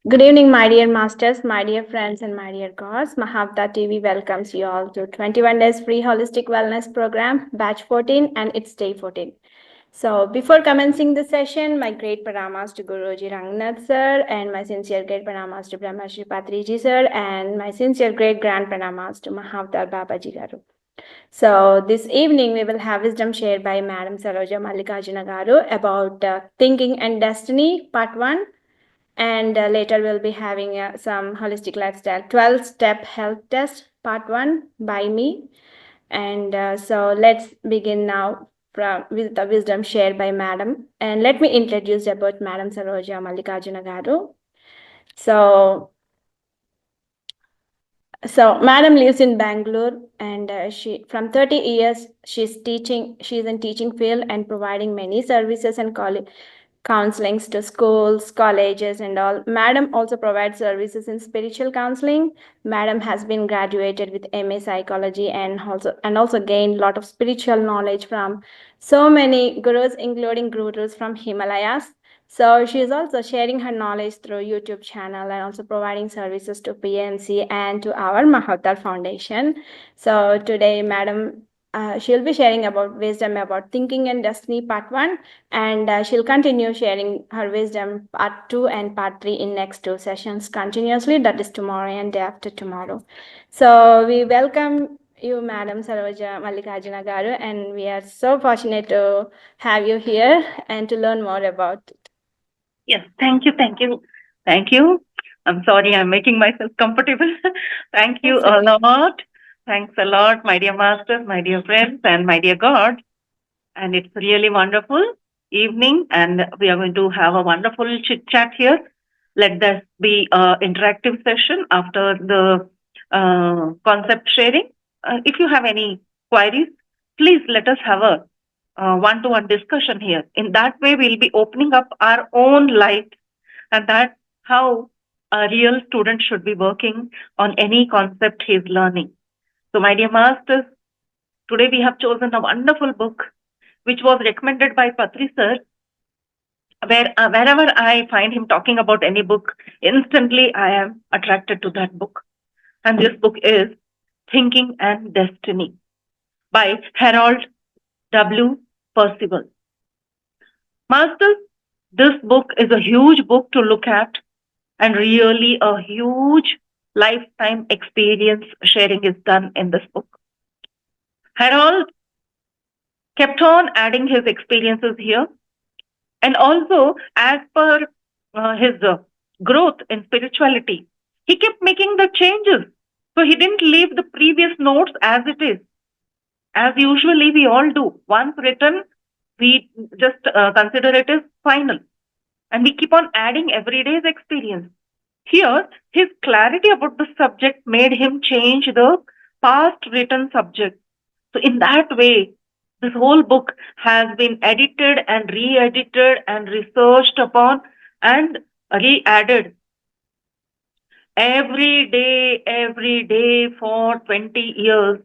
Good evening, my dear masters, my dear friends, and my dear gods. Mahavatar TV welcomes you all to 21 Days Free Holistic Wellness Program, Batch 14, and it's Day 14. So, before commencing the session, my great pranamas to Guruji Rangnath sir, and my sincere great pranamas to Brahmashri Patriji sir, and my sincere great grand pranamas to Mahavatar Babaji Garu. So, this evening we will have wisdom shared by Madam Saroja Mallikajuna Garu about Thinking and Destiny, Part 1. And later we'll be having some holistic lifestyle 12-step health test part 1 by me. And so let's begin now with the wisdom shared by Madam. And let me introduce about Madam Saroja Mallikajuna Garu. So Madam lives in Bangalore, and she from 30 years she's in teaching field and providing many services and counselings to schools, colleges, and all. Madam also provides services in spiritual counseling. Madam has been graduated with MA Psychology and also gained a lot of spiritual knowledge from so many gurus, including gurus from Himalayas. So she is also sharing her knowledge through YouTube channel and also providing services to PNC and to our Mahavatar Foundation. So today, Madam, she'll be sharing about wisdom about thinking and destiny part 1, and she'll continue sharing her wisdom part 2 and part 3 in next 2 sessions continuously, that is tomorrow and day after tomorrow. So we welcome you, Madam Saroja Mallikajuna Garu, and we are so fortunate to have you here and to learn more about it. Yes, thank you. I'm sorry, I'm making myself comfortable. Thank you That's a okay. lot. Thanks a lot, my dear masters, my dear friends, and my dear God. And it's really wonderful evening, and we are going to have a wonderful chit chat here. Let this be an interactive session after the concept sharing. If you have any queries, please let us have a one-to-one discussion here. In that way, we'll be opening up our own light, and that's how a real student should be working on any concept he's learning. So, my dear masters, today we have chosen a wonderful book which was recommended by Patri sir. Wherever I find him talking about any book, instantly I am attracted to that book. And this book is Thinking and Destiny by Harold W. Percival. Masters, this book is a huge book to look at and really a huge lifetime experience sharing is done in this book. Harold kept on adding his experiences here, and also as per his growth in spirituality, he kept making the changes. So he didn't leave the previous notes as it is, as usually we all do. Once written, we just consider it as final, and we keep on adding everyday's experience. Here, his clarity about the subject made him change the past written subject. So, in that way, this whole book has been edited and re edited and researched upon and re added every day for 20 years.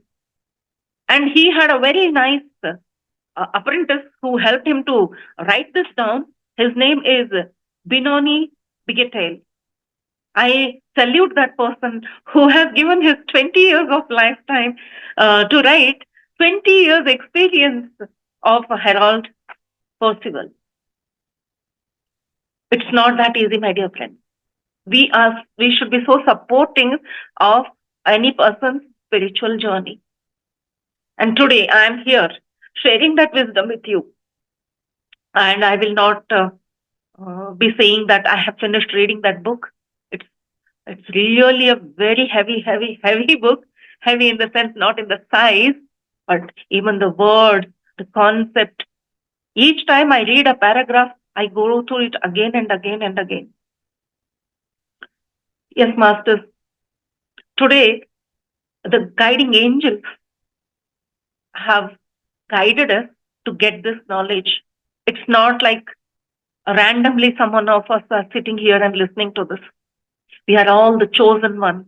And he had a very nice apprentice who helped him to write this down. His name is Binoni Bigetel. I salute that person who has given his 20 years of lifetime to write 20 years experience of Harold Percival. It's not that easy, my dear friend. We should be so supporting of any person's spiritual journey. And today I am here sharing that wisdom with you. And I will not be saying that I have finished reading that book. It's It's really a very heavy book. Heavy in the sense, not in the size, but even the words, the concept. Each time I read a paragraph, I go through it again and again and again. Yes, masters. Today, the guiding angels have guided us to get this knowledge. It's not like randomly someone of us are sitting here and listening to this. We are all the chosen ones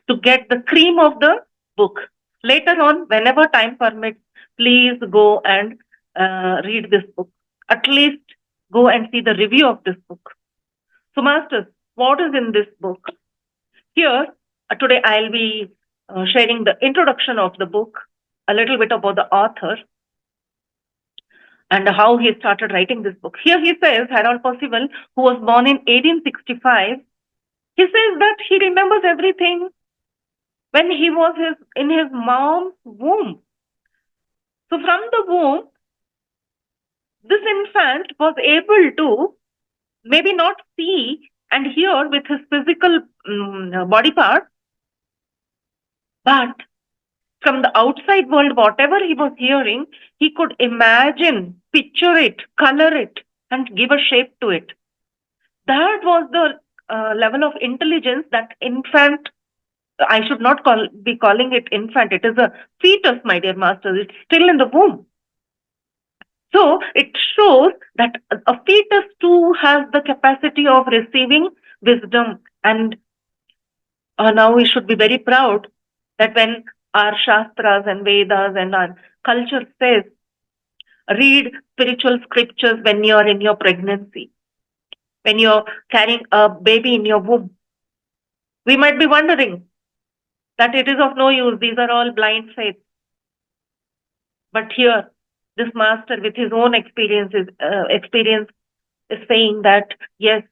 to get the cream of the book. Later on, whenever time permits, please go and read this book. At least go and see the review of this book. So, masters, what is in this book. Here, today I'll be sharing the introduction of the book, a little bit about the author, and how he started writing this book. Here he says, Harold Percival, who was born in 1865, he says that he remembers everything when he was in his mom's womb. So from the womb, this infant was able to maybe not see and hear with his physical body parts, but from the outside world, whatever he was hearing, he could imagine, picture it, color it, and give a shape to it. That was the level of intelligence that infant, I should not be calling it infant, it is a fetus, my dear masters, it's still in the womb. So it shows that a fetus too has the capacity of receiving wisdom. And now we should be very proud that when our Shastras and Vedas and our culture says, read spiritual scriptures when you're in your pregnancy, when you're carrying a baby in your womb. We might be wondering that it is of no use, these are all blind faith. But here, this master with his own experience is saying that yes,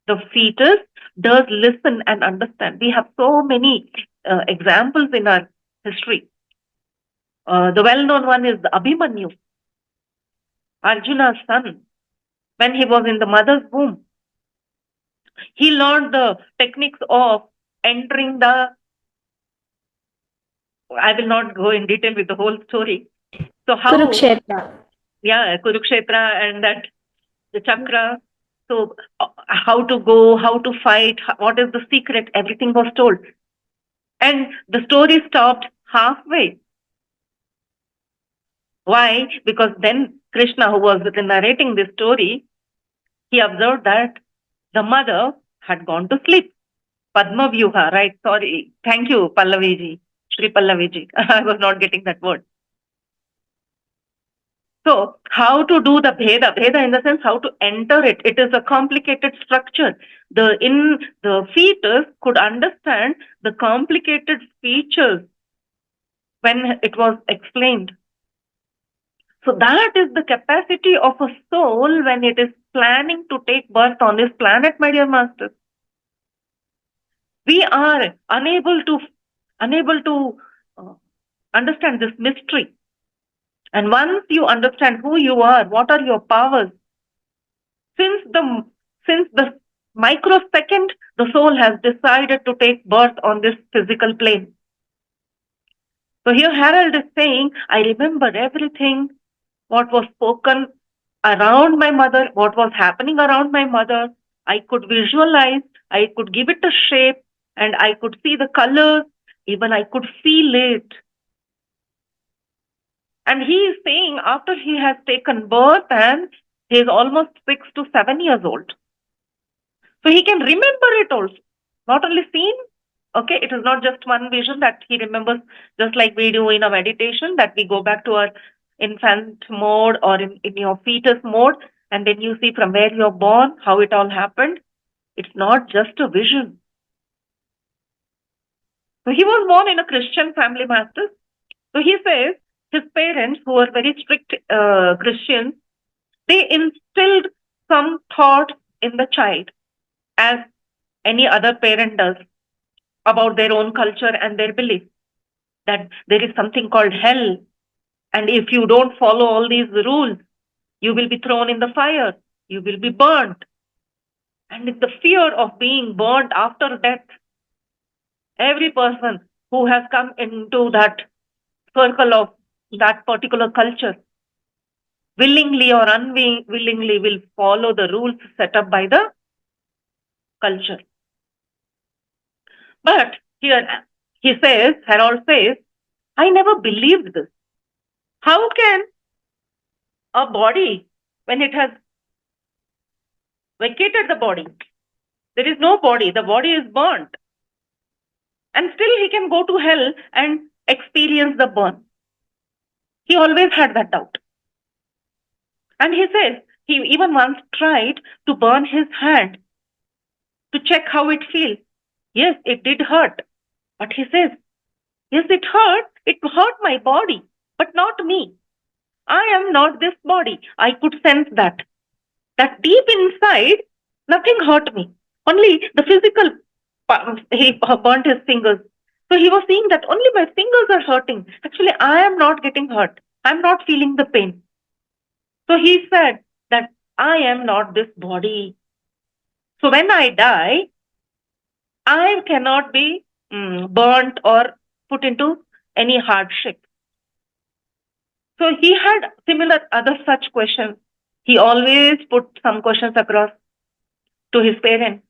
the fetus does listen and understand. We have so many examples in our history. The well-known one is Abhimanyu, Arjuna's son. When he was in the mother's womb, he learned the techniques of entering the. I will not go in detail with the whole story. So how Kurukshetra. Yeah, Kurukshetra and that the chakra. So how to go, how to fight, what is the secret? Everything was told, and the story stopped halfway. Why? Because then Krishna, who was narrating this story, he observed that the mother had gone to sleep. Padma Vyuha, right? Sorry. Thank you, Pallaviji. Sri Pallaviji. I was not getting that word. So, how to do the Bheda? Bheda in the sense how to enter it. It is a complicated structure. The fetus could understand the complicated features when it was explained. So that is the capacity of a soul when it is planning to take birth on this planet, my dear masters. We are unable to understand this mystery. And once you understand who you are, what are your powers, since the microsecond the soul has decided to take birth on this physical plane. So here Harold is saying, I remember everything, what was spoken around my mother, what was happening around my mother. I could visualize, I could give it a shape, and I could see the colors, even I could feel it. And he is saying after he has taken birth and he is almost 6 to 7 years old. So he can remember it also, not only seen. Okay, it is not just one vision that he remembers, just like we do in a meditation, that we go back to our infant mode or in your fetus mode, and then you see from where you're born, how it all happened. It's not just a vision. So he was born in a Christian family, master. So he says his parents, who were very strict Christians, they instilled some thought in the child, as any other parent does, about their own culture and their belief, that there is something called hell. And if you don't follow all these rules, you will be thrown in the fire, you will be burnt. And the fear of being burnt after death, every person who has come into that circle of that particular culture, willingly or unwillingly, will follow the rules set up by the culture. But here Harold says, I never believed this. How can a body, when it has vacated the body, there is no body, the body is burnt, and still he can go to hell and experience the burn? He always had that doubt. And he says he even once tried to burn his hand to check how it feels. Yes, it did hurt. But he says, yes, it hurt. It hurt my body, but not me. I am not this body. I could sense that. That deep inside, nothing hurt me. Only the physical, he burnt his fingers. So he was seeing that only my fingers are hurting. Actually, I am not getting hurt. I'm not feeling the pain. So he said that I am not this body. So when I die, I cannot be burnt or put into any hardship. So he had similar other such questions. He always put some questions across to his parents.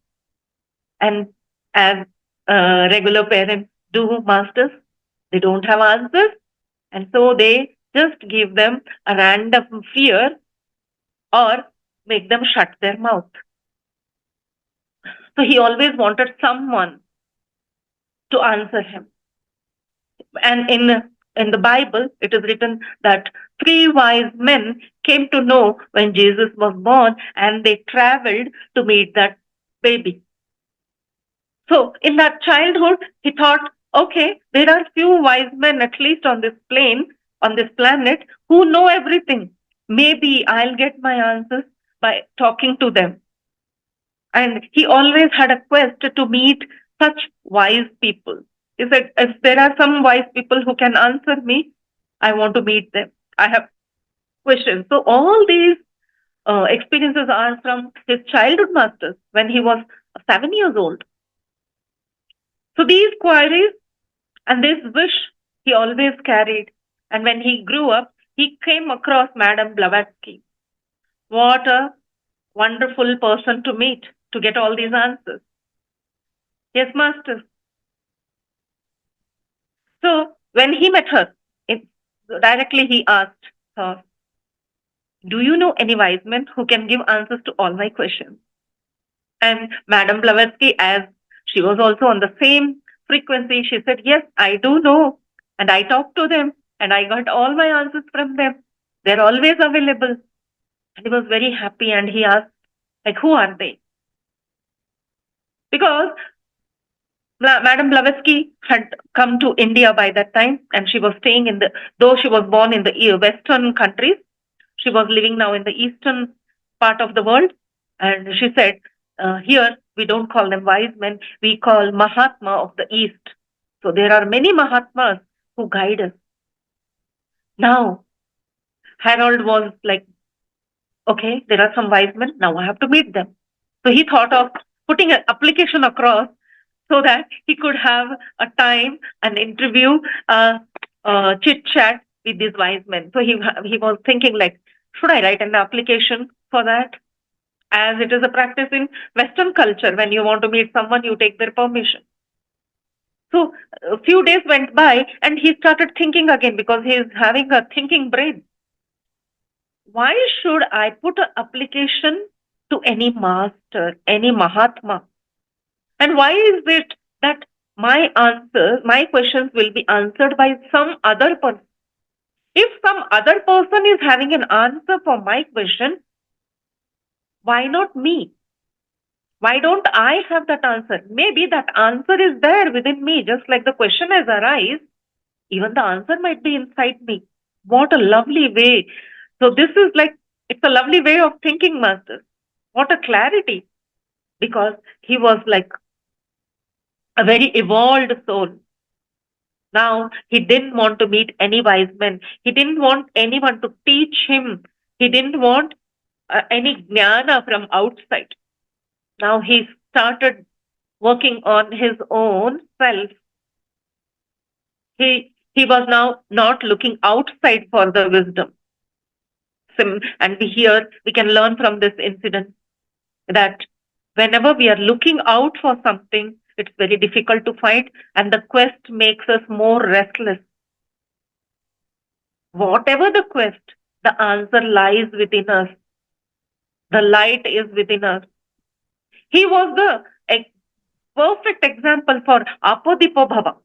And as regular parents do, masters, they don't have answers. And so they just give them a random fear or make them shut their mouth. So he always wanted someone to answer him. And in the Bible, it is written that three wise men came to know when Jesus was born, and they traveled to meet that baby. So in that childhood, he thought, okay, there are few wise men at least on this plane, on this planet, who know everything. Maybe I'll get my answers by talking to them. And he always had a quest to meet such wise people. He said, if there are some wise people who can answer me, I want to meet them. I have questions. So all these experiences are from his childhood masters when he was 7 years old. So these queries and this wish he always carried. And when he grew up, he came across Madame Blavatsky. What a wonderful person to meet to get all these answers. Yes, master. So when he met her, directly he asked her, do you know any wise men who can give answers to all my questions? And Madame Blavatsky, as she was also on the same frequency, she said, yes, I do know. And I talked to them and I got all my answers from them. They're always available. And he was very happy and he asked, like, who are they? Because Madame Blavatsky had come to India by that time and she was staying in though she was born in the Western countries, she was living now in the Eastern part of the world. And she said, here we don't call them wise men, we call Mahatma of the East. So there are many Mahatmas who guide us. Now, Harold was like, okay, there are some wise men, now I have to meet them. So he thought of putting an application across so that he could have a time, an interview, chit chat with these wise men. So he was thinking like, should I write an application for that? As it is a practice in Western culture, when you want to meet someone, you take their permission. So a few days went by and he started thinking again because he is having a thinking brain. Why should I put an application to any master, any Mahatma? And why is it that my answers, my questions will be answered by some other person? If some other person is having an answer for my question, why not me? Why don't I have that answer? Maybe that answer is there within me, just like the question has arisen. Even the answer might be inside me. What a lovely way. So this is like, it's a lovely way of thinking, master. What a clarity. Because he was like a very evolved soul. Now, he didn't want to meet any wise men. He didn't want anyone to teach him. He didn't want any jnana from outside. Now he started working on his own self. He was now not looking outside for the wisdom. And we can learn from this incident that whenever we are looking out for something, it's very difficult to find, and the quest makes us more restless. Whatever the quest, the answer lies within us. The light is within us. He was the perfect example for apodipo bhava.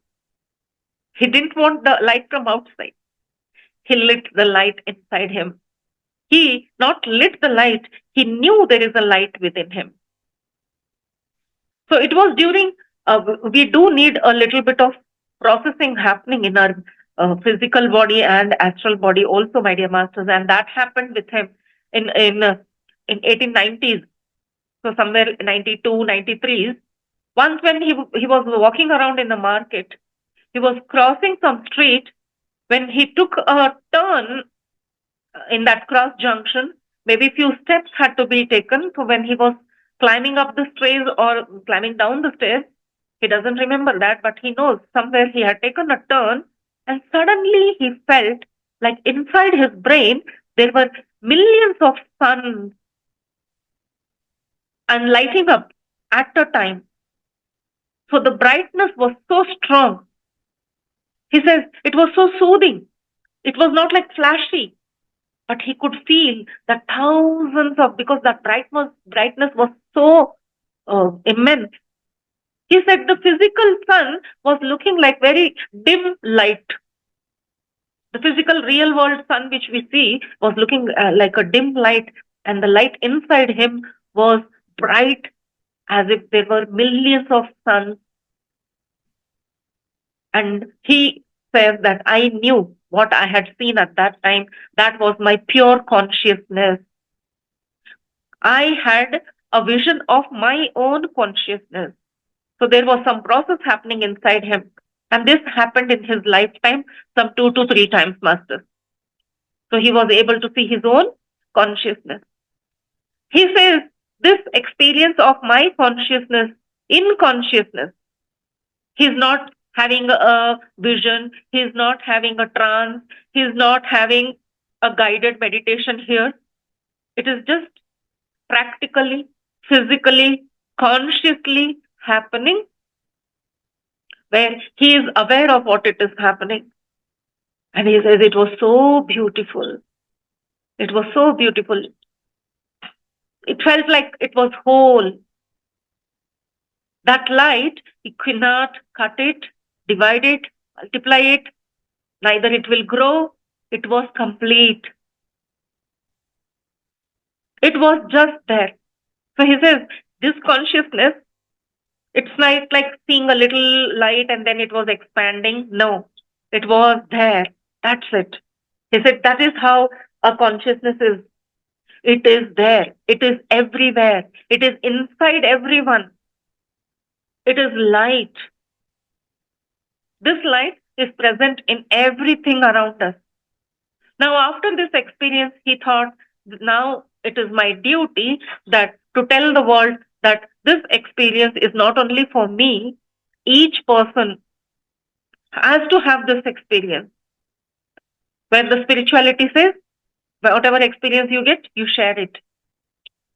He didn't want the light from outside. He lit the light inside him. He not lit the light, he knew there is a light within him. So it was during, we do need a little bit of processing happening in our physical body and astral body also, my dear masters. And that happened with him in 1890s. So somewhere 92, 93s. Once when he was walking around in the market, he was crossing some street. When he took a turn in that cross junction, maybe few steps had to be taken. So when he was climbing up the stairs or climbing down the stairs, he doesn't remember that, but he knows somewhere he had taken a turn, and suddenly he felt like inside his brain there were millions of suns and lighting up at a time. So the brightness was so strong. He says it was so soothing. It was not like flashy, but he could feel that thousands of, because that brightness was so immense. He said the physical sun was looking like very dim light. The physical real world sun which we see was looking like a dim light, and the light inside him was bright as if there were millions of suns. And he says that I knew what I had seen at that time. That was my pure consciousness. I had a vision of my own consciousness. So there was some process happening inside him. And this happened in his lifetime some 2 to 3 times, Master. So he was able to see his own consciousness. He says, this experience of my consciousness in consciousness, he's not having a vision, he's not having a trance, he's not having a guided meditation here. It is just practically, physically, consciously happening, where he is aware of what it is happening. And he says it was so beautiful. It was so beautiful. It felt like it was whole. That light, you cannot cut it, divide it, multiply it, neither it will grow. It was complete. It was just there. So he says, this consciousness, it's like seeing a little light and then it was expanding. No, it was there. That's it. He said, that is how a consciousness is. It is there. It is everywhere. It is inside everyone. It is light. This light is present in everything around us. Now, after this experience, he thought, now it is my duty that to tell the world that this experience is not only for me, each person has to have this experience. Where the spirituality says, whatever experience you get, you share it.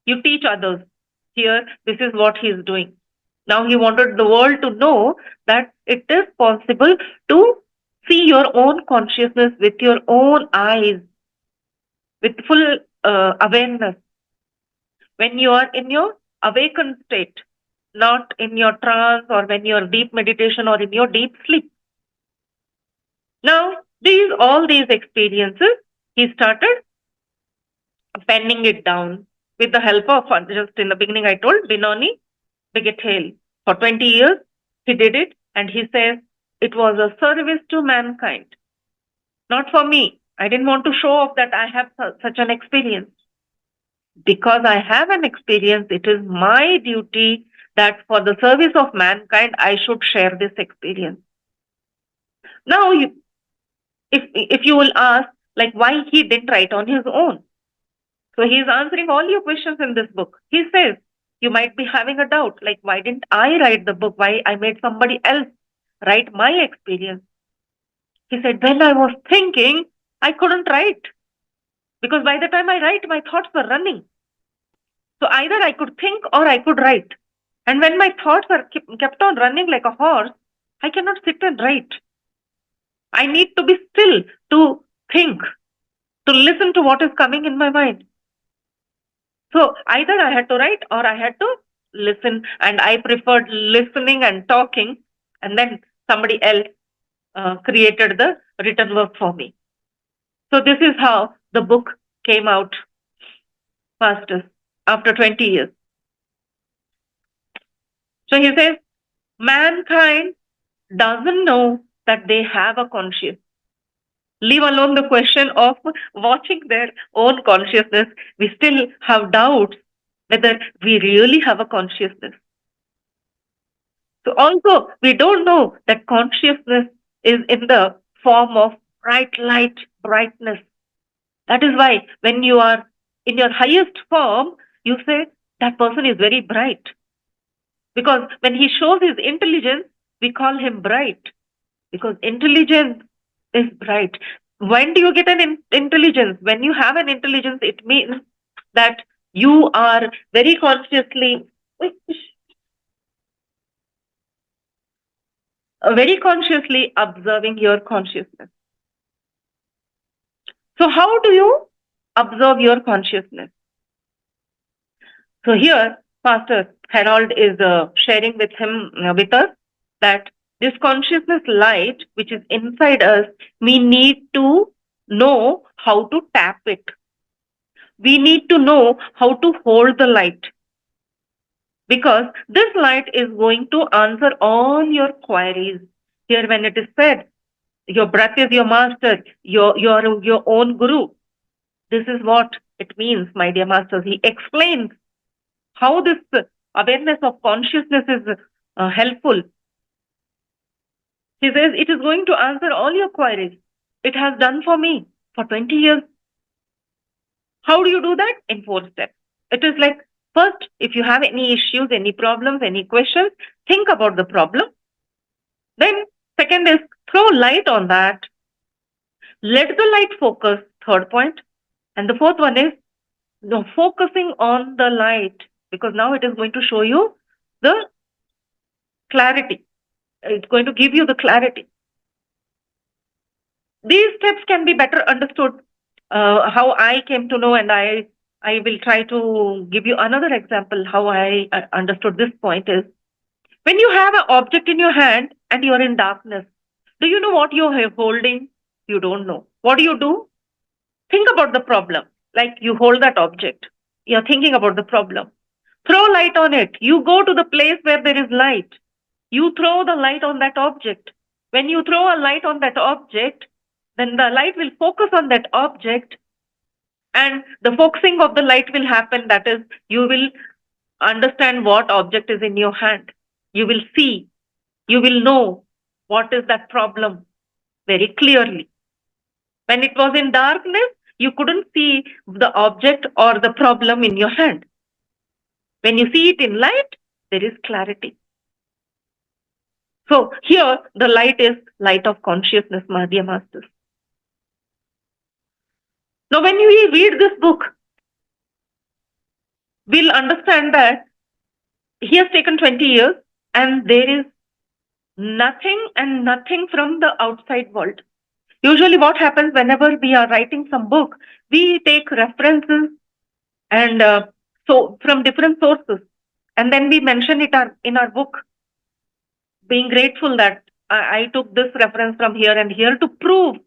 You teach others. Here, this is what he is doing. Now he wanted the world to know that it is possible to see your own consciousness with your own eyes, with full awareness. When you are in your awakened state, not in your trance or when you are deep meditation or in your deep sleep. Now, all these experiences, he started penning it down with the help of, just in the beginning I told, Benoni Bigetale. For 20 years, he did it, and he says, it was a service to mankind. Not for me. I didn't want to show off that I have such an experience. Because I have an experience, it is my duty that for the service of mankind, I should share this experience. Now, if you will ask, like, why he didn't write on his own. So he is answering all your questions in this book. He says, you might be having a doubt, like, why didn't I write the book? Why I made somebody else write my experience? He said, when I was thinking, I couldn't write. Because by the time I write, my thoughts were running. So either I could think or I could write. And when my thoughts are kept on running like a horse, I cannot sit and write. I need to be still to think, to listen to what is coming in my mind. So either I had to write or I had to listen, and I preferred listening and talking, and then somebody else created the written work for me. So this is how the book came out fastest after 20 years. So he says, mankind doesn't know that they have a conscious. Leave alone the question of watching their own consciousness. We still have doubts whether we really have a consciousness. So also, we don't know that consciousness is in the form of bright light, brightness. That is why when you are in your highest form, you say that person is very bright. Because when he shows his intelligence, we call him bright. Because intelligence is bright. When do you get an intelligence? When you have an intelligence, it means that you are very consciously, very consciously observing your consciousness. So how do you observe your consciousness? So here, Pastor Harold is sharing with us that this consciousness light, which is inside us, we need to know how to tap it. We need to know how to hold the light, because this light is going to answer all your queries. Here, when it is said, your breath is your master, your own guru. This is what it means, my dear masters. He explains how this awareness of consciousness is helpful. He says it is going to answer all your queries. It has done for me for 20 years. How do you do that? In 4 steps. It is like, first, if you have any issues, any problems, any questions, think about the problem. Then, second is throw light on that. Let the light focus, third point. And the fourth one is focusing on the light, because now it is going to show you the clarity. It's going to give you the clarity. These steps can be better understood. How I came to know, and I will try to give you another example how I understood this point is, when you have an object in your hand and you are in darkness, do you know what you are holding? You don't know. What do? Think about the problem. Like, you hold that object. You're thinking about the problem. Throw light on it. You go to the place where there is light. You throw the light on that object. When you throw a light on that object, then the light will focus on that object, and the focusing of the light will happen. That is, you will understand what object is in your hand. You will see, you will know what is that problem very clearly. When it was in darkness, you couldn't see the object or the problem in your hand. When you see it in light, there is clarity. So here, the light is light of consciousness, my dear masters. Now, when we read this book, we'll understand that he has taken 20 years and there is nothing from the outside world. Usually what happens whenever we are writing some book, we take references and so from different sources, and then we mention it in our book, being grateful that I took this reference from here and here to prove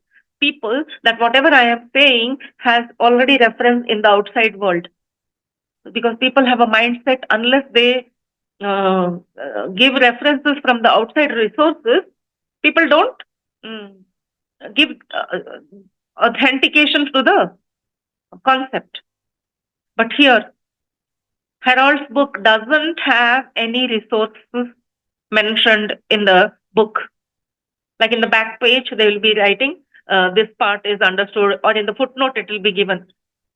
people that whatever I am saying has already reference in the outside world. Because people have a mindset, unless they give references from the outside resources, people don't give authentication to the concept. But here, Harold's book doesn't have any resources mentioned in the book. Like in the back page, they will be writing, this part is understood, or in the footnote, it will be given.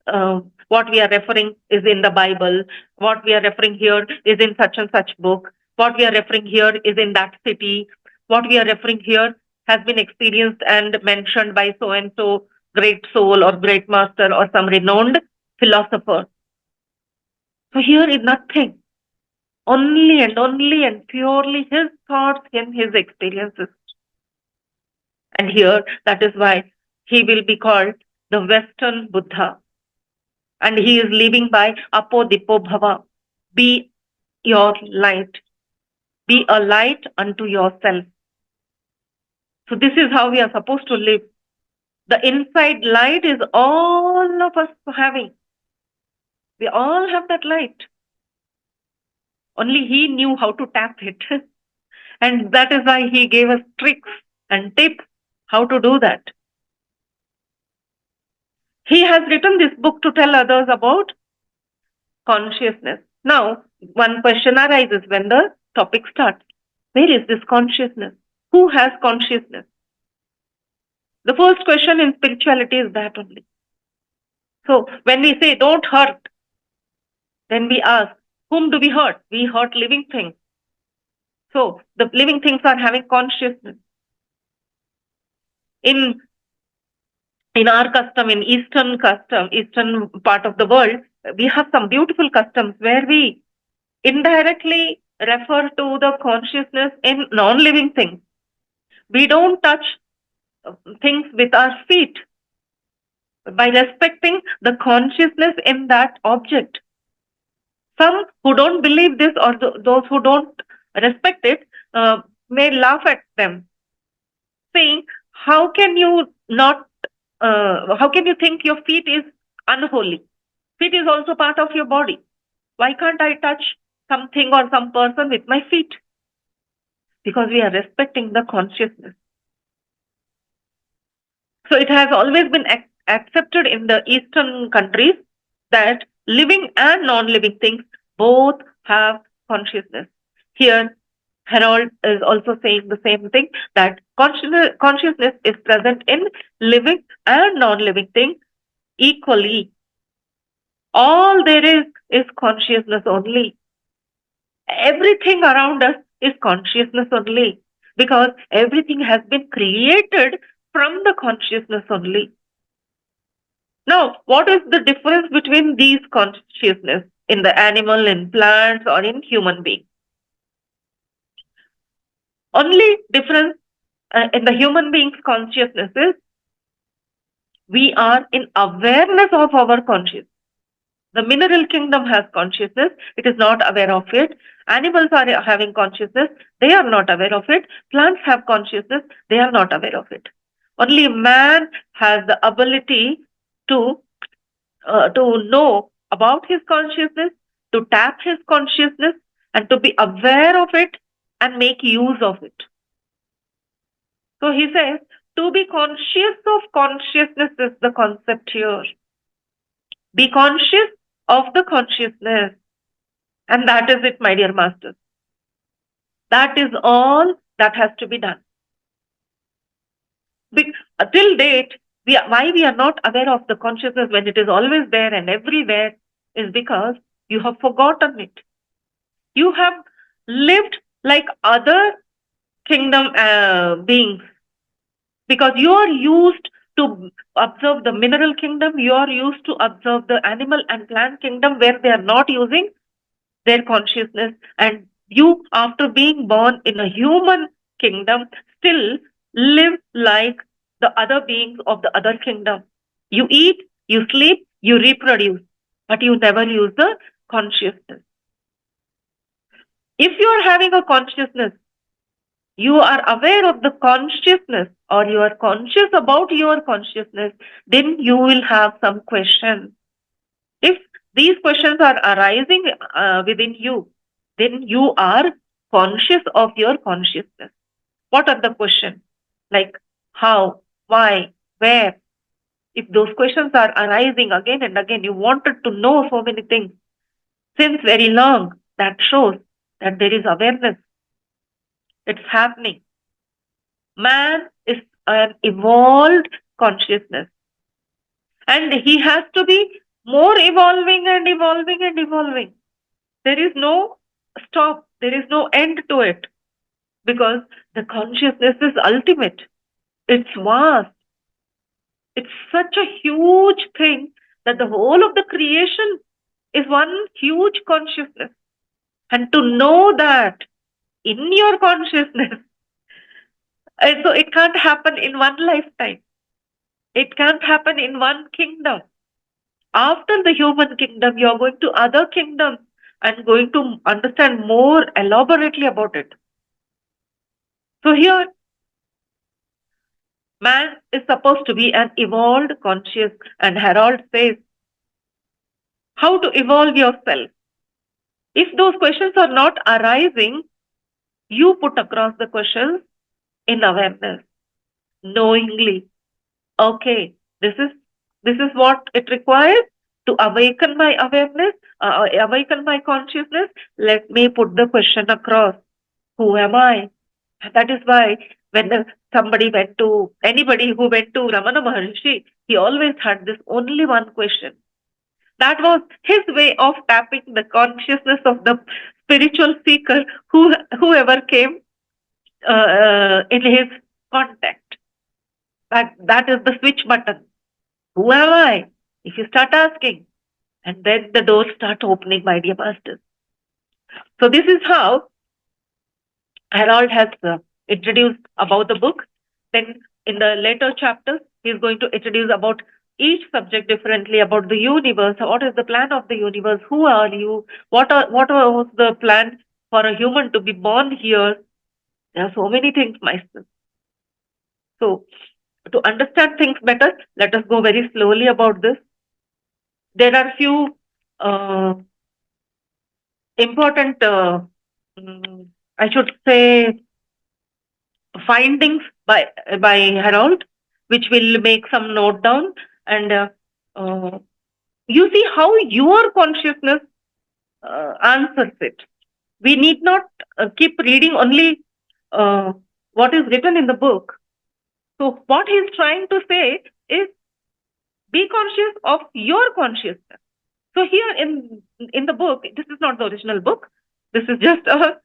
What we are referring is in the Bible. What we are referring here is in such and such book. What we are referring here is in that city. What we are referring here has been experienced and mentioned by so and so great soul or great master or some renowned philosopher. So here is nothing. Only and purely his thoughts and his experiences. And here, that is why he will be called the Western Buddha. And he is living by Apo Dipo Bhava. Be your light. Be a light unto yourself. So this is how we are supposed to live. The inside light is all of us having. We all have that light. Only he knew how to tap it. And that is why he gave us tricks and tips how to do that. He has written this book to tell others about consciousness. Now, one question arises when the topic starts. Where is this consciousness? Who has consciousness? The first question in spirituality is that only. So, when we say don't hurt, then we ask, whom do we hurt? We hurt living things. So, the living things are having consciousness. In our custom, in Eastern part of the world, we have some beautiful customs where we indirectly refer to the consciousness in non-living things. We don't touch things with our feet by respecting the consciousness in that object. Some who don't believe this or those who don't respect it may laugh at them, saying, how can you think your feet is unholy? Feet is also part of your body. Why can't I touch something or some person with my feet? Because we are respecting the consciousness. So it has always been accepted in the Eastern countries that living and non-living things both have consciousness. Here, Harold is also saying the same thing, that consciousness is present in living and non-living things equally. All there is consciousness only. Everything around us is consciousness only, because everything has been created from the consciousness only. Now, what is the difference between these consciousness in the animal, in plants, or in human beings? Only difference in the human being's consciousness is we are in awareness of our consciousness. The mineral kingdom has consciousness, it is not aware of it. Animals are having consciousness, they are not aware of it. Plants have consciousness, they are not aware of it. Only man has the ability to know about his consciousness, to tap his consciousness, and to be aware of it and make use of it. So he says, to be conscious of consciousness is the concept here. Be conscious of the consciousness. And that is it, my dear masters. That is all that has to be done. Till date, why we are not aware of the consciousness when it is always there and everywhere is because you have forgotten it. You have lived like other kingdom beings, because you are used to observe the mineral kingdom, you are used to observe the animal and plant kingdom where they are not using their consciousness, and you, after being born in a human kingdom, still live like the other beings of the other kingdom. You eat, you sleep, you reproduce, but you never use the consciousness. If you are having a consciousness, you are aware of the consciousness, or you are conscious about your consciousness, then you will have some questions. If these questions are arising within you, then you are conscious of your consciousness. What are the questions? Like how, why, where? If those questions are arising again and again, you wanted to know so many things since very long, that shows that there is awareness. It's happening. Man is an evolved consciousness, and he has to be more evolving and evolving and evolving. There is no stop, there is no end to it, because the consciousness is ultimate. It's vast. It's such a huge thing that the whole of the creation is one huge consciousness. And to know that in your consciousness, so it can't happen in one lifetime. It can't happen in one kingdom. After the human kingdom, you are going to other kingdoms and going to understand more elaborately about it. So here, man is supposed to be an evolved conscious, and Harold says, how to evolve yourself? If those questions are not arising, you put across the questions in awareness, knowingly. Okay, this is what it requires to awaken my awareness, awaken my consciousness. Let me put the question across. Who am I? That is why when anybody who went to Ramana Maharshi, he always had this only one question. That was his way of tapping the consciousness of the spiritual seeker whoever came in his contact. That is the switch button. Who am I? If you start asking, and then the doors start opening, my dear masters. So this is how Harold has introduced about the book. Then in the later chapters, he is going to introduce about each subject differently, about the universe. What is the plan of the universe? Who are you? What was the plan for a human to be born here? There are so many things, my son. So to understand things better, let us go very slowly about this. There are few uh, important, I should say, findings by Harold, which will make some note down, and uh, you see how your consciousness answers it. We need not keep reading only uh, what is written in the book. So what he's trying to say is be conscious of your consciousness. So here in the book, this is not the original book. This is just a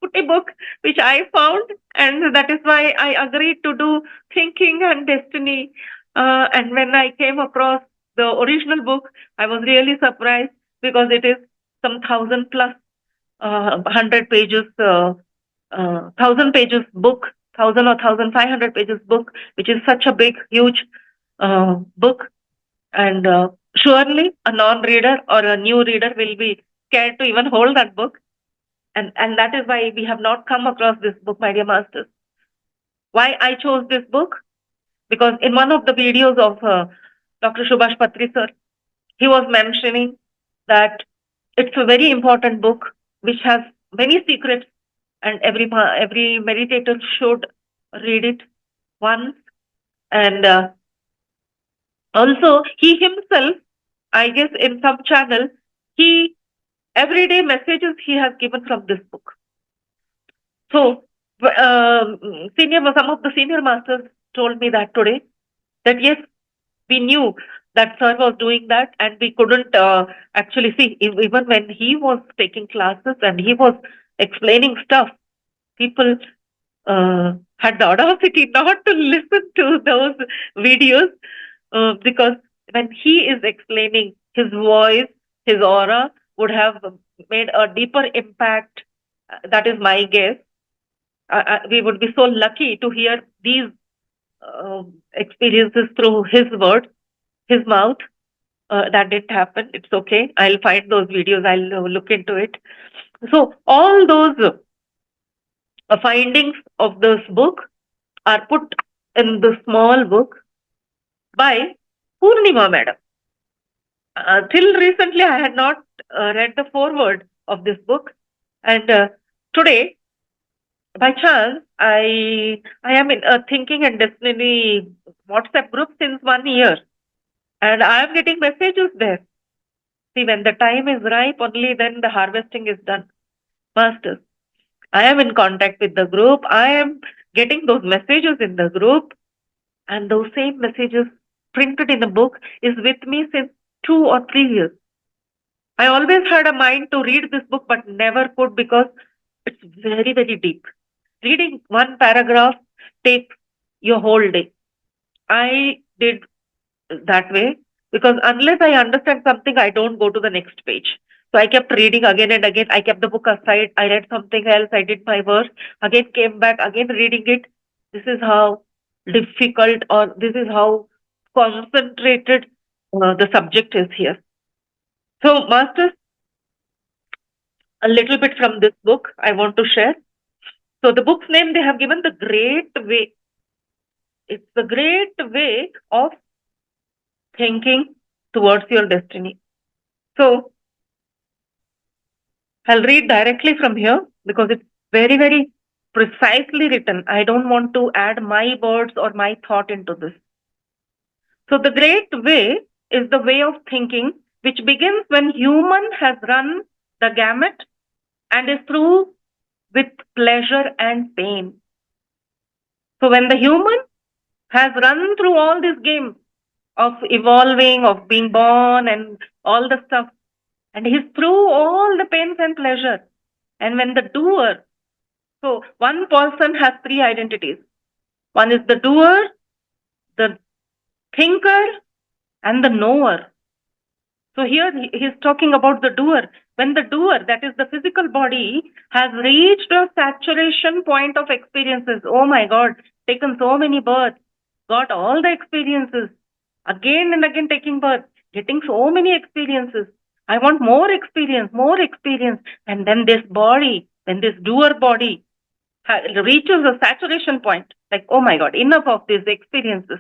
putty book which I found, and that is why I agreed to do Thinking and Destiny. And when I came across the original book, I was really surprised because it is some 1,000 plus 100 pages, 1,000 pages book, 1,000 or 1,500 pages book, which is such a big, huge book. And surely a non-reader or a new reader will be scared to even hold that book. And that is why we have not come across this book, my dear masters. Why I chose this book? Because in one of the videos of Dr. Subhash Patri sir, he was mentioning that it's a very important book which has many secrets, and every meditator should read it once. And also, he himself, I guess, in some channel, he everyday messages he has given from this book. So, some of the senior masters told me that today, that yes, we knew that sir was doing that, and we couldn't actually see, even when he was taking classes and he was explaining stuff, people had the audacity not to listen to those videos, because when he is explaining, his voice, his aura would have made a deeper impact. That is my guess. We would be so lucky to hear these experiences through his words, his mouth. That didn't happen. It's okay. I'll find those videos. I'll look into it. So all those findings of this book are put in the small book by Purnima madam. Till recently, I had not read the foreword of this book, and today, by chance, I am in a Thinking and Destiny WhatsApp group since 1 year, and I am getting messages there. See, when the time is ripe, only then the harvesting is done. Masters, I am in contact with the group. I am getting those messages in the group, and those same messages printed in the book is with me since 2 or 3 years. I always had a mind to read this book, but never could because it's very, very deep. Reading one paragraph takes your whole day. I did that way because unless I understand something, I don't go to the next page. So I kept reading again and again. I kept the book aside. I read something else. I did my work. Again came back, again reading it. This is how difficult, or this is how concentrated the subject is here. So, masters, a little bit from this book I want to share. So, the book's name they have given The Great Way. It's the great way of thinking towards your destiny. So, I'll read directly from here because it's very, very precisely written. I don't want to add my words or my thought into this. So the great way is the way of thinking which begins when human has run the gamut and is through with pleasure and pain. So when the human has run through all this game of evolving, of being born and all the stuff, and he's through all the pains and pleasure. And when the doer, so one person has three identities. One is the doer, the thinker, and the knower. So here he's talking about the doer. When the doer, that is the physical body, has reached a saturation point of experiences, oh my God, taken so many births, got all the experiences, again and again taking birth, getting so many experiences. I want more experience, more experience. And then this body, when this doer body reaches a saturation point, like, oh my God, enough of these experiences.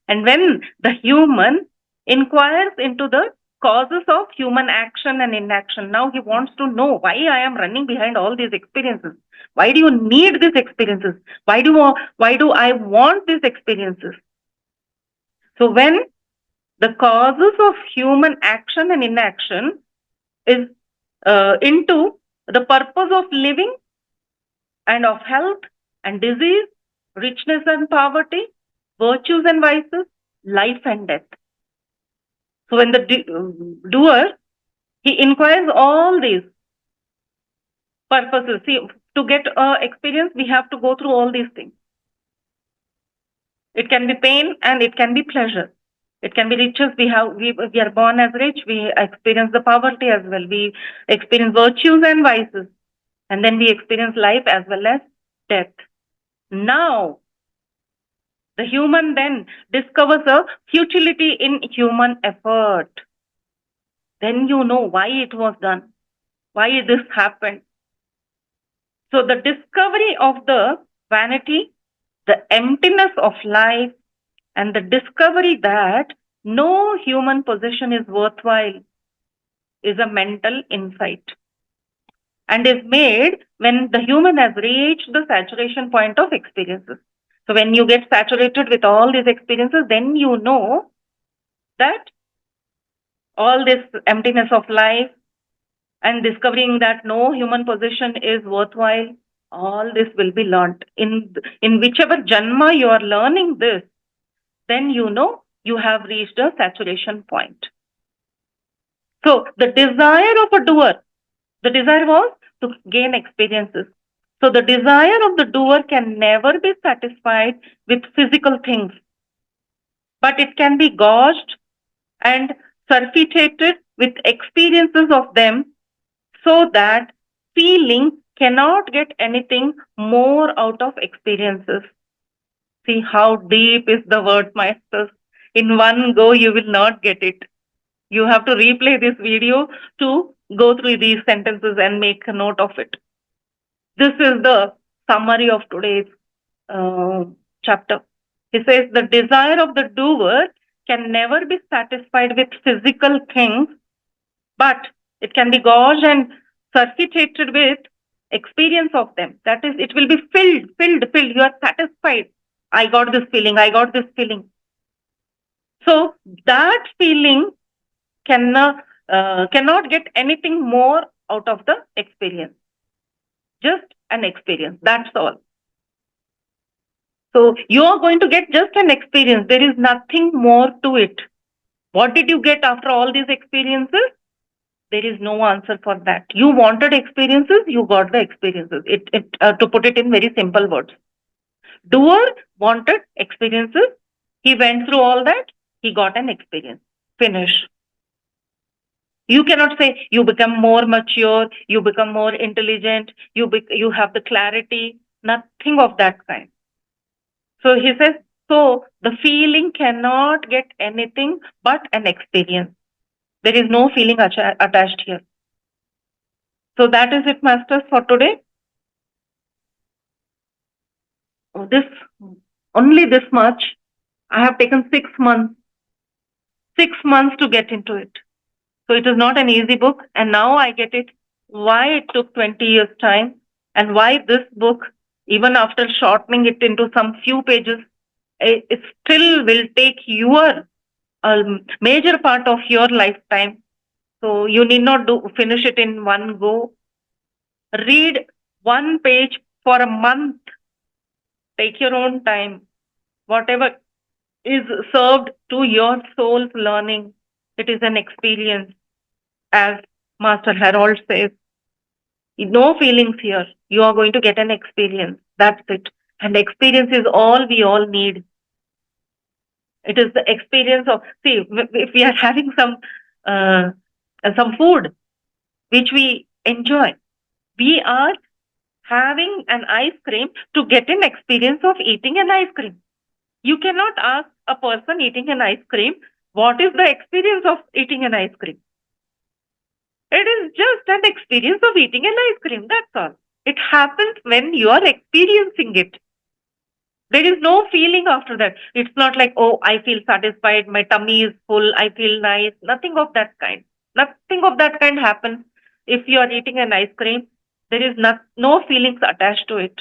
And when the human inquires into the causes of human action and inaction, now he wants to know why I am running behind all these experiences. Why do you need these experiences? Why do I want these experiences? So when the causes of human action and inaction is into the purpose of living and of health and disease, richness and poverty, virtues and vices, life and death. So when the doer, he inquires all these purposes. See, to get experience, we have to go through all these things. It can be pain and it can be pleasure. It can be riches. We are born as rich. We experience the poverty as well. We experience virtues and vices. And then we experience life as well as death. Now, the human then discovers a futility in human effort. Then you know why it was done, why this happened. So the discovery of the vanity, the emptiness of life, and the discovery that no human possession is worthwhile is a mental insight and is made when the human has reached the saturation point of experiences. So when you get saturated with all these experiences, then you know that all this emptiness of life and discovering that no human possession is worthwhile, all this will be learnt. In whichever janma you are learning this, then you know you have reached a saturation point. So the desire of a doer, the desire was to gain experiences. So the desire of the doer can never be satisfied with physical things, but it can be gauged and surfeitated with experiences of them so that feeling cannot get anything more out of experiences. See how deep is the word, masters. In one go, you will not get it. You have to replay this video to go through these sentences and make a note of it. This is the summary of today's chapter. He says the desire of the doer can never be satisfied with physical things, but it can be gauged and surfeitated with experience of them. That is, it will be filled. You are satisfied. I got this feeling. So that feeling cannot get anything more out of the experience. Just an experience. That's all. So you are going to get just an experience. There is nothing more to it. What did you get after all these experiences? There is no answer for that. You wanted experiences, you got the experiences. To put it in very simple words. Doer wanted experiences. He went through all that. He got an experience. Finish. You cannot say you become more mature, you become more intelligent, you have the clarity. Nothing of that kind. So he says, so the feeling cannot get anything but an experience. There is no feeling attached here. So that is it, masters, for today. Only this much. I have taken 6 months. 6 months to get into it. So it is not an easy book, and now I get it why it took 20 years time, and why this book, even after shortening it into some few pages, it still will take your major part of your lifetime. So you need not finish it in one go. Read one page for a month. Take your own time. Whatever is served to your soul's learning, it is an experience. As Master Harold says, no feelings here. You are going to get an experience. That's it. And experience is all we all need. It is the experience of, see, if we are having some food which we enjoy, we are having an ice cream to get an experience of eating an ice cream. You cannot ask a person eating an ice cream, what is the experience of eating an ice cream? It is just an experience of eating an ice cream. That's all. It happens when you are experiencing it. There is no feeling after that. It's not like, oh, I feel satisfied, my tummy is full, I feel nice. Nothing of that kind. Nothing of that kind happens if you are eating an ice cream. There is no feelings attached to it.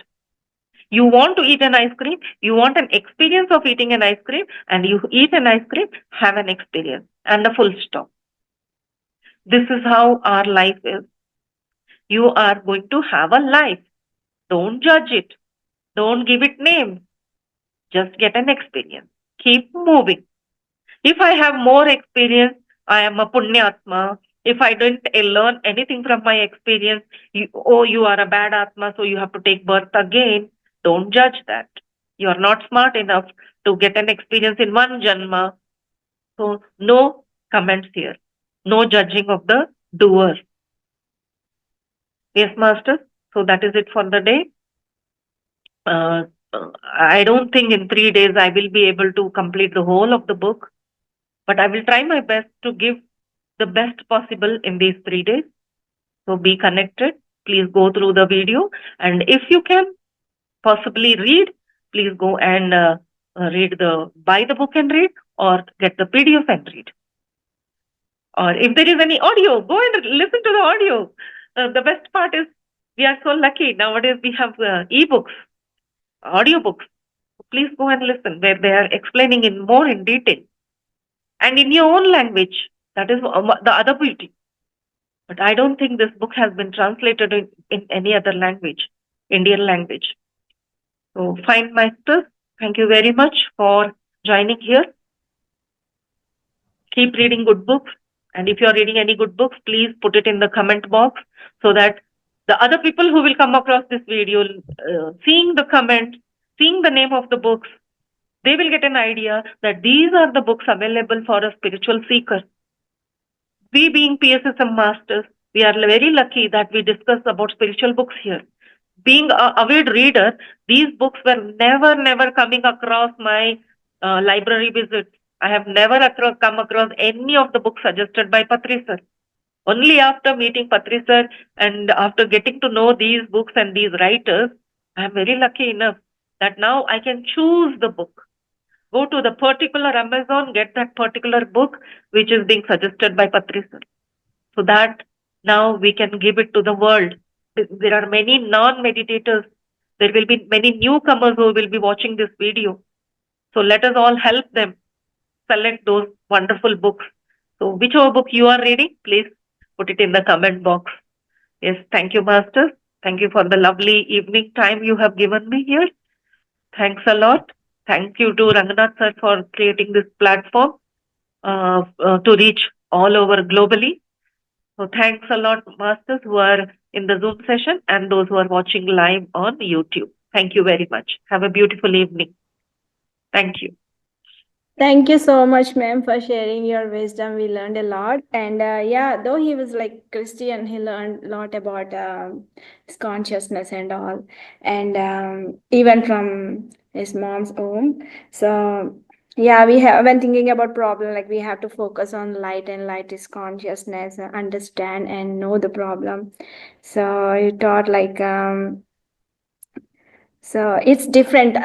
You want to eat an ice cream, you want an experience of eating an ice cream, and you eat an ice cream, have an experience, and a full stop. This is how our life is. You are going to have a life. Don't judge it. Don't give it names. Just get an experience. Keep moving. If I have more experience, I am a punyatma. If I didn't learn anything from my experience, you are a bad atma, so you have to take birth again. Don't judge that. You are not smart enough to get an experience in one janma. So no comments here. No judging of the doer. Yes, master. So that is it for the day. I don't think in 3 days I will be able to complete the whole of the book, but I will try my best to give the best possible in these 3 days. So be connected. Please go through the video, and if you can possibly read, please go and buy the book and read, or get the PDF and read. Or if there is any audio, go and listen to the audio. The best part is we are so lucky nowadays. We have ebooks, audiobooks. Please go and listen where they are explaining in more in detail and in your own language. That is the other beauty. But I don't think this book has been translated in any other language, Indian language. So, fine, Masters, thank you very much for joining here. Keep reading good books. And if you're reading any good books, please put it in the comment box so that the other people who will come across this video, seeing the comment, seeing the name of the books, they will get an idea that these are the books available for a spiritual seeker. We being PSSM masters, we are very lucky that we discuss about spiritual books here. Being an avid reader, these books were never coming across my library visits. I have never come across any of the books suggested by Patri sir. Only after meeting Patri sir and after getting to know these books and these writers, I am very lucky enough that now I can choose the book. Go to the particular Amazon, get that particular book which is being suggested by Patri sir. So that now we can give it to the world. There are many non-meditators. There will be many newcomers who will be watching this video. So let us all help them select those wonderful books. So whichever book you are reading, please put it in the comment box. Yes, thank you, Masters. Thank you for the lovely evening time you have given me here. Thanks a lot. Thank you to Ranganath sir for creating this platform to reach all over globally. So thanks a lot, Masters, who are in the Zoom session and those who are watching live on YouTube. Thank you very much. Have a beautiful evening. Thank you. Thank you so much, ma'am, for sharing your wisdom. We learned a lot. And yeah, though he was like Christian, he learned a lot about his consciousness and all. And even from his mom's home. So yeah, we have been thinking about problem, like we have to focus on light, and light is consciousness, understand and know the problem. So you taught like, so it's different.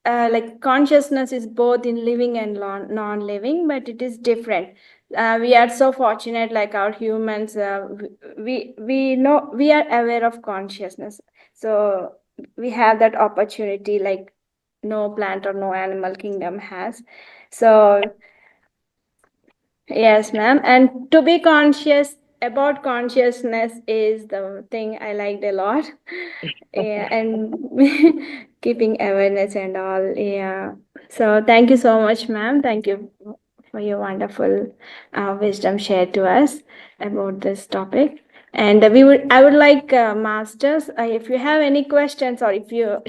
like consciousness is both in living and non-living, but it is different. We are so fortunate, like our humans, we know, we are aware of consciousness, so we have that opportunity like no plant or no animal kingdom has. So yes, ma'am. And to be conscious about consciousness is the thing I liked a lot. Yeah, and keeping awareness and all. Yeah. So thank you so much, ma'am. Thank you for your wonderful wisdom shared to us about this topic. And I would like masters, if you have any questions or if you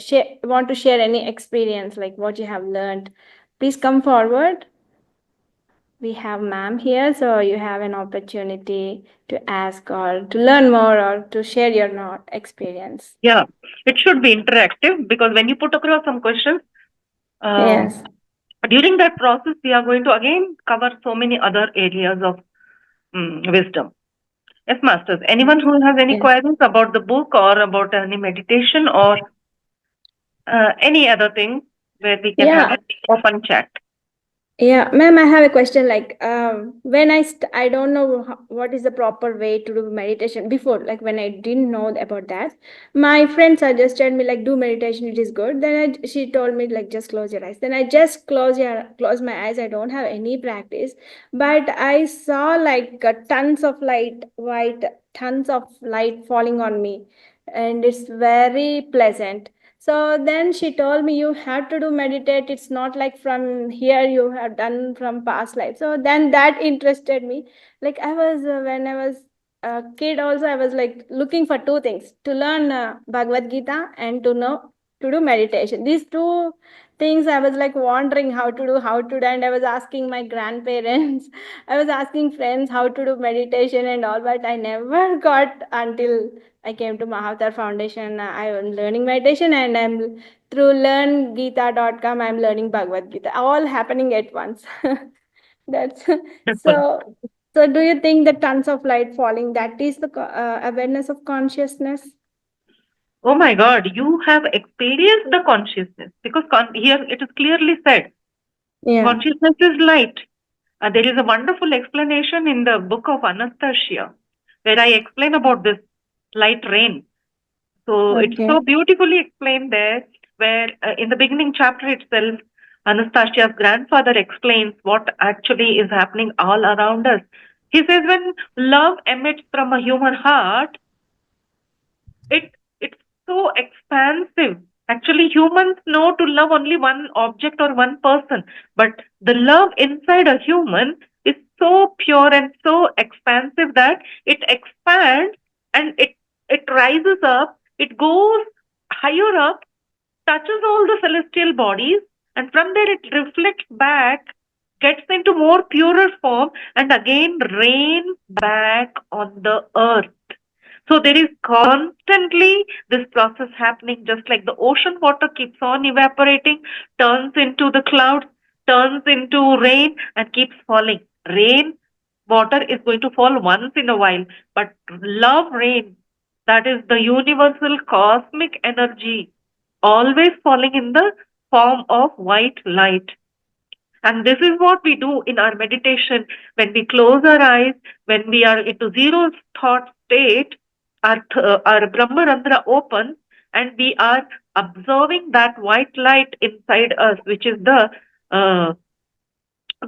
want to share any experience, like what you have learned, please come forward. We have ma'am here, so you have an opportunity to ask or to learn more or to share your experience. Yeah, it should be interactive because when you put across some questions, um, Yes. during that process, we are going to again cover so many other areas of wisdom. Yes, masters. Anyone who has any Yes. queries about the book or about any meditation or any other thing where we can have Yeah. an open chat. Yeah, ma'am, I have a question. Like, when I don't know what is the proper way to do meditation before. Like, when I didn't know about that, my friend suggested me like do meditation. It is good. Then she told me like just close your eyes. Then I just close my eyes. I don't have any practice, but I saw like tons of light, tons of light falling on me, and it's very pleasant. So then she told me you have to do meditate. It's not like from here you have done from past life. So then that interested me. Like I was when I was a kid also I was like looking for two things: to learn Bhagavad Gita and to know to do meditation. These two things I was like wondering how to do, and I was asking my grandparents, I was asking friends how to do meditation and all, but I never got until I came to Mahavatar Foundation. I am learning meditation, and I'm through learngita.com. I'm learning Bhagavad Gita. All happening at once. That's Wonderful. so. So, do you think the tons of light falling, that is the awareness of consciousness? Oh my God, you have experienced the consciousness because here it is clearly said Yeah. consciousness is light. There is a wonderful explanation in the book of Anastasia where I explain about this light rain. So it's Okay. so beautifully explained there, where in the beginning chapter itself, Anastasia's grandfather explains what actually is happening all around us. He says when love emits from a human heart, it's so expansive. Actually, humans know to love only one object or one person, but the love inside a human is so pure and so expansive that it expands and it rises up, it goes higher up, touches all the celestial bodies, and from there it reflects back, gets into more purer form, and again rains back on the earth. So there is constantly this process happening, just like the ocean water keeps on evaporating, turns into the clouds, turns into rain, and keeps falling. Rain, water is going to fall once in a while, but love rain, that is the universal cosmic energy, always falling in the form of white light. And this is what we do in our meditation when we close our eyes, when we are into zero thought state, our Brahmarandra opens and we are observing that white light inside us, which is the uh,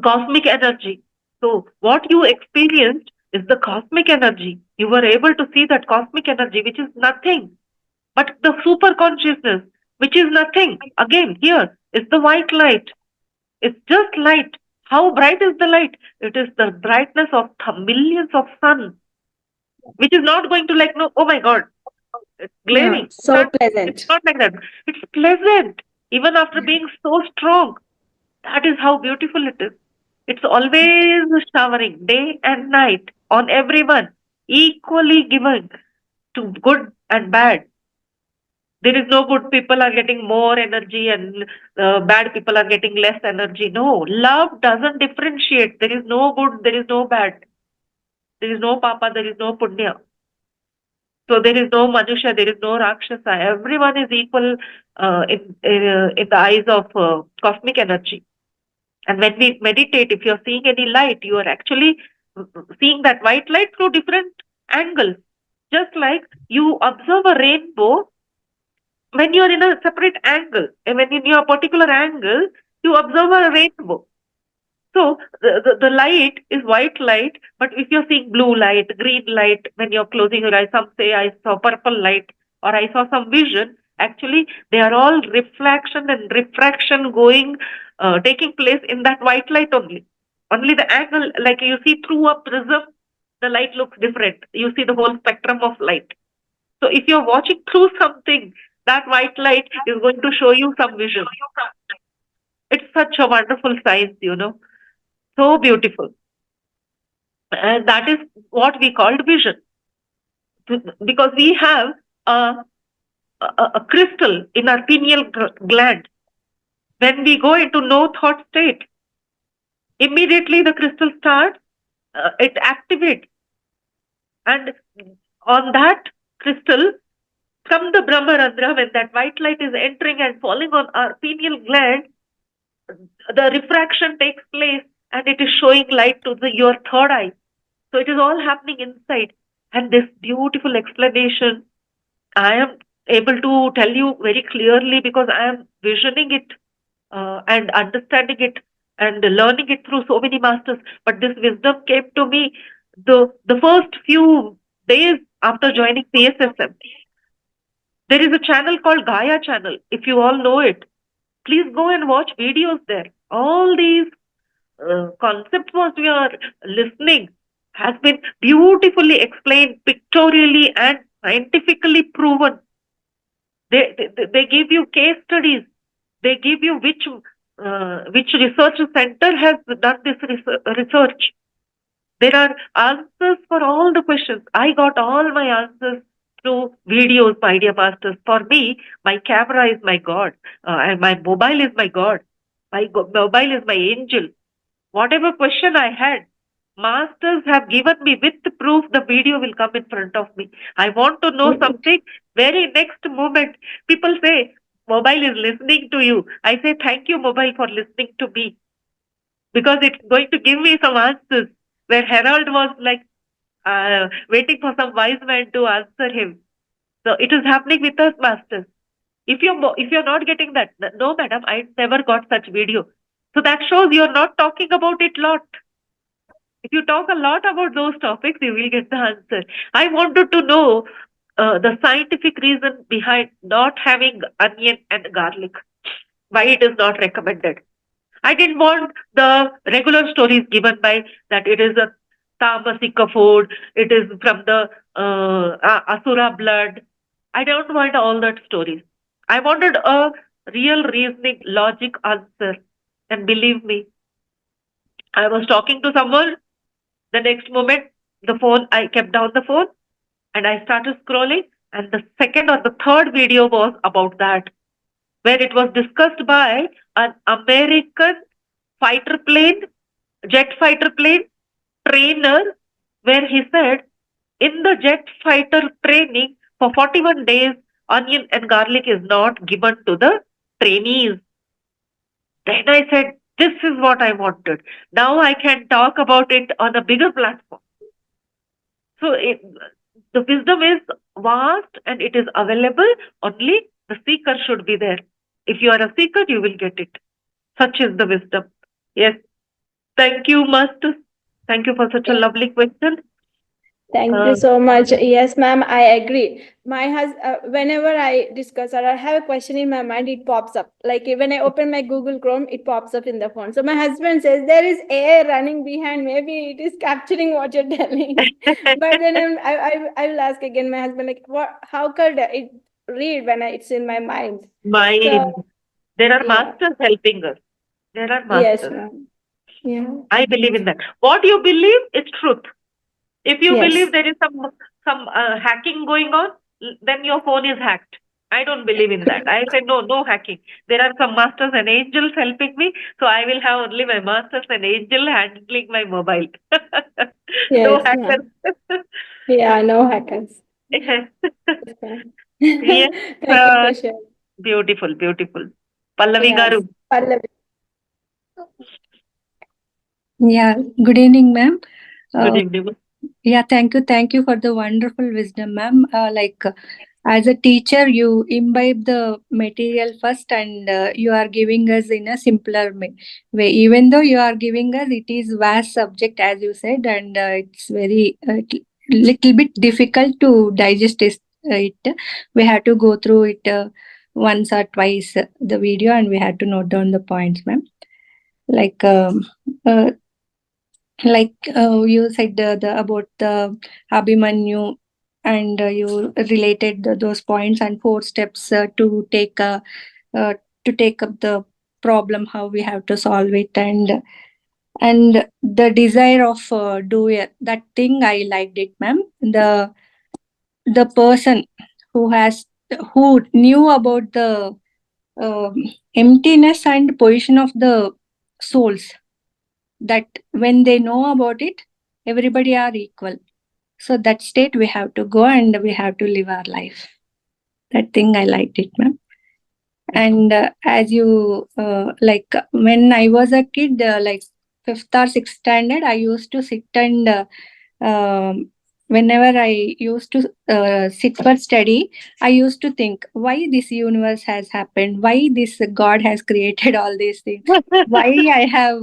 cosmic energy. So, what you experienced is the cosmic energy. You were able to see that cosmic energy, which is nothing but the super consciousness, which is nothing. Again, here is the white light. It's just light. How bright is the light? It is the brightness of millions of suns, which is not going to like, no, oh my God, it's Yeah. glaring. So It's pleasant. not like that. It's pleasant, even after being so strong. That is how beautiful it is. It's always showering day and night on everyone, equally given to good and bad. There is no good people are getting more energy and bad people are getting less energy. No, love doesn't differentiate. There is no good, there is no bad. There is no papa, there is no punya. So there is no Manusha, there is no Rakshasa. Everyone is equal in the eyes of cosmic energy. And when we meditate, if you're seeing any light, you are actually seeing that white light through different angles. Just like you observe a rainbow when you're in a separate angle, and when in your particular angle, you observe a rainbow. So the light is white light, but if you're seeing blue light, green light, when you're closing your eyes, some say I saw purple light or I saw some vision. Actually, they are all reflection and refraction taking place in that white light only. Only the angle, like you see through a prism, the light looks different. You see the whole spectrum of light. So if you're watching through something, that white light is going to show you some vision. It's such a wonderful science. So beautiful. And that is what we called vision. Because we have a, a crystal in our pineal gland. When we go into no thought state, immediately the crystal starts, it activates. And on that crystal, from the Brahmarandra, when that white light is entering and falling on our pineal gland, the refraction takes place and it is showing light to your third eye. So it is all happening inside. And this beautiful explanation, I am able to tell you very clearly because I am visioning it and understanding it and learning it through so many masters. But this wisdom came to me the first few days after joining PSSM. There is a channel called Gaia channel. If you all know it, please go and watch videos there. All these concepts what we are listening has been beautifully explained, pictorially and scientifically proven. They give you case studies. They give you which research center has done this research. There are answers for all the questions. I got all my answers through videos, my dear masters. For me, my camera is my God, and my mobile is my God. My mobile is my angel. Whatever question I had, masters have given me with the proof. The video will come in front of me. I want to know something. Very next moment, people say, mobile is listening to you. I say, thank you, mobile, for listening to me. Because it's going to give me some answers. Where Harold was like waiting for some wise man to answer him. So it is happening with us, masters. If you're not getting that, no, madam, I never got such video. So that shows you're not talking about it lot. If you talk a lot about those topics, you will get the answer. I wanted to know the scientific reason behind not having onion and garlic. Why it is not recommended. I didn't want the regular stories given by that it is a tamasika food, it is from the asura blood. I don't want all that stories. I wanted a real reasoning, logic answer. And believe me, I was talking to someone. The next moment, I kept down the phone and I started scrolling. And the second or the third video was about that, where it was discussed by an American fighter plane, jet fighter plane trainer, where he said in the jet fighter training for 41 days, onion and garlic is not given to the trainees. Then I said, this is what I wanted. Now I can talk about it on a bigger platform. So the wisdom is vast and it is available. Only the seeker should be there. If you are a seeker, you will get it. Such is the wisdom. Yes. Thank you, Master. Thank you for such a lovely question. Thank you so much. Yes, ma'am, I agree. Whenever I discuss or I have a question in my mind, it pops up. Like when I open my Google Chrome, it pops up in the phone. So my husband says there is AI running behind. Maybe it is capturing what you're telling. But then I will ask again my husband like, what? How could it read when it's in my mind? So, there are yeah. masters helping us. There are Yes, masters. ma'am. Yeah. I believe in that. What you believe is truth. If you Yes. believe there is some hacking going on, then your phone is hacked. I don't believe in that. I say no hacking. There are some masters and angels helping me, so I will have only my masters and angel handling my mobile. No Yes, hackers. ma'am. Yeah, no hackers. Yes, Thank you for sharing. beautiful, beautiful. Pallavi Yes, Garu, Pallavi. Yeah, good evening, ma'am. good Uh, evening. yeah, thank you for the wonderful wisdom, ma'am. As a teacher, you imbibe the material first, and you are giving us in a simpler way. Even though you are giving us, it is vast subject, as you said, and it's very little bit difficult to digest it. We have to go through it once or twice the video, and we had to note down the points, ma'am. Like. Uh, you said about the Abhimanyu, and you related those points and 4 steps uh, to take up the problem, how we have to solve it, and the desire of doer, that thing I liked it, ma'am. The person who has who knew about the um, emptiness and position of the souls, that when they know about it, everybody are equal. So that state we have to go, and we have to live our life. That thing I liked it, ma'am. And as you when I was a kid, like fifth or sixth standard, I used to sit and um, whenever I used to sit for study, I used to think why this universe has happened, why this God has created all these things, why I have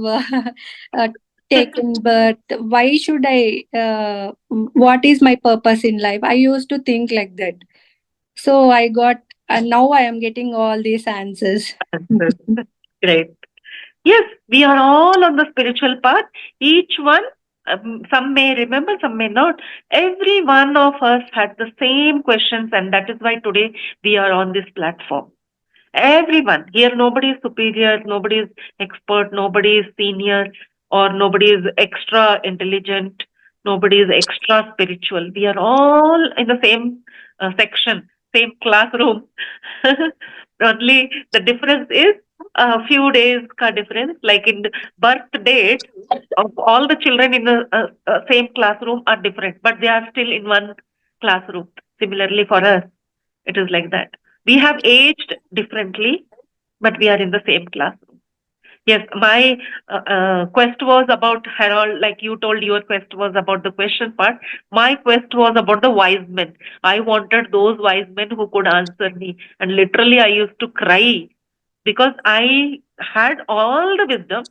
uh, taken birth, why should I, what is my purpose in life? I used to think like that. So I got, and now I am getting all these answers. Answers. Great. Yes, we are all on the spiritual path. Each one, some may remember, some may not. Every one of us had the same questions, and that is why today we are on this platform. Everyone here, nobody is superior, nobody is expert, nobody is senior, or nobody is extra intelligent, nobody is extra spiritual. We are all in the same section, same classroom. Only the difference is a few days ka difference, like in the birth date of all the children in the same classroom are different, but they are still in one classroom. Similarly, for us, it is like that. We have aged differently, but we are in the same classroom. Yes, my quest was about Harold, like you told your quest was about the question part. My quest was about the wise men. I wanted those wise men who could answer me. And literally, I used to cry because I had all the wisdom,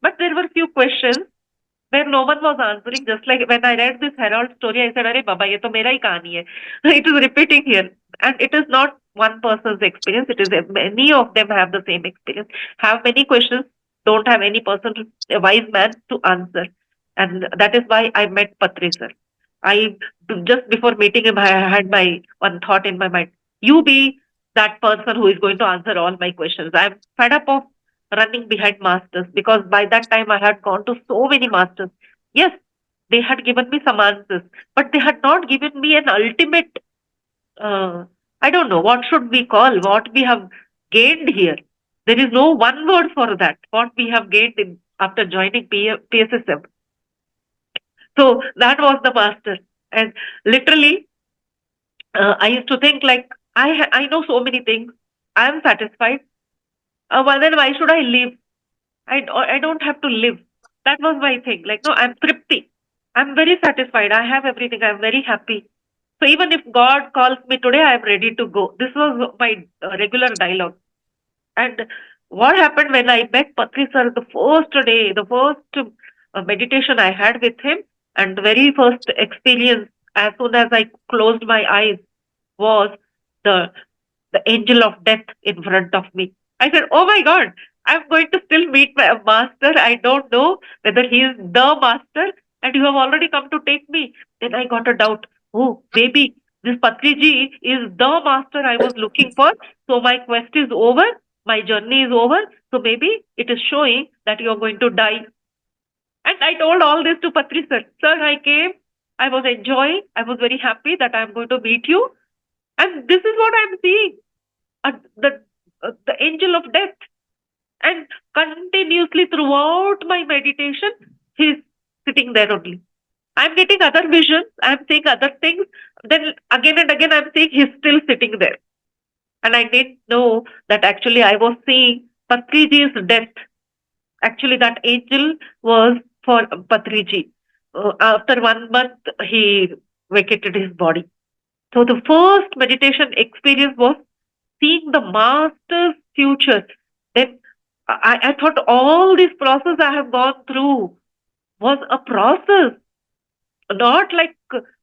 but there were few questions where no one was answering. Just like when I read this Herald story, I said, "Arey Baba, ye to mera hi kahani hai." It is repeating here, and it is not one person's experience. It is many of them have the same experience. Have many questions, don't have any person, a wise man to answer, and that is why I met Patri sir. I just before meeting him, I had my one thought in my mind: you be that person who is going to answer all my questions. I'm fed up of running behind masters, because by that time I had gone to so many masters. Yes, they had given me some answers, but they had not given me an ultimate, I don't know, what should we call what we have gained here. There is no one word for that, what we have gained after joining PSSM. So that was the master. And literally, I used to think like, I know so many things. I am satisfied. Well, then why should I live? I don't have to live. That was my thing. Like, no, I'm tripti. I'm very satisfied. I have everything. I'm very happy. So even if God calls me today, I'm ready to go. This was my regular dialogue. And what happened when I met Patri sir the first day, the first meditation I had with him, and the very first experience as soon as I closed my eyes was the the angel of death in front of me. I said, "Oh my God, I'm going to still meet my master. I don't know whether he is the master, and you have already come to take me." Then I got a doubt. Oh, maybe this Patriji is the master I was looking for. So my quest is over, my journey is over. So maybe it is showing that you are going to die. And I told all this to Patri sir. Sir, I came. I was enjoying. I was very happy that I am going to meet you. And this is what I'm seeing, the the angel of death, and continuously throughout my meditation he's sitting there only. I'm getting other visions, I'm seeing other things. Then again and again, I'm seeing he's still sitting there. And I didn't know that actually I was seeing Patriji's death. Actually, that angel was for Patriji. After 1 month, he vacated his body. So the first meditation experience was seeing the master's future. Then I thought all this process I have gone through was a process, not like,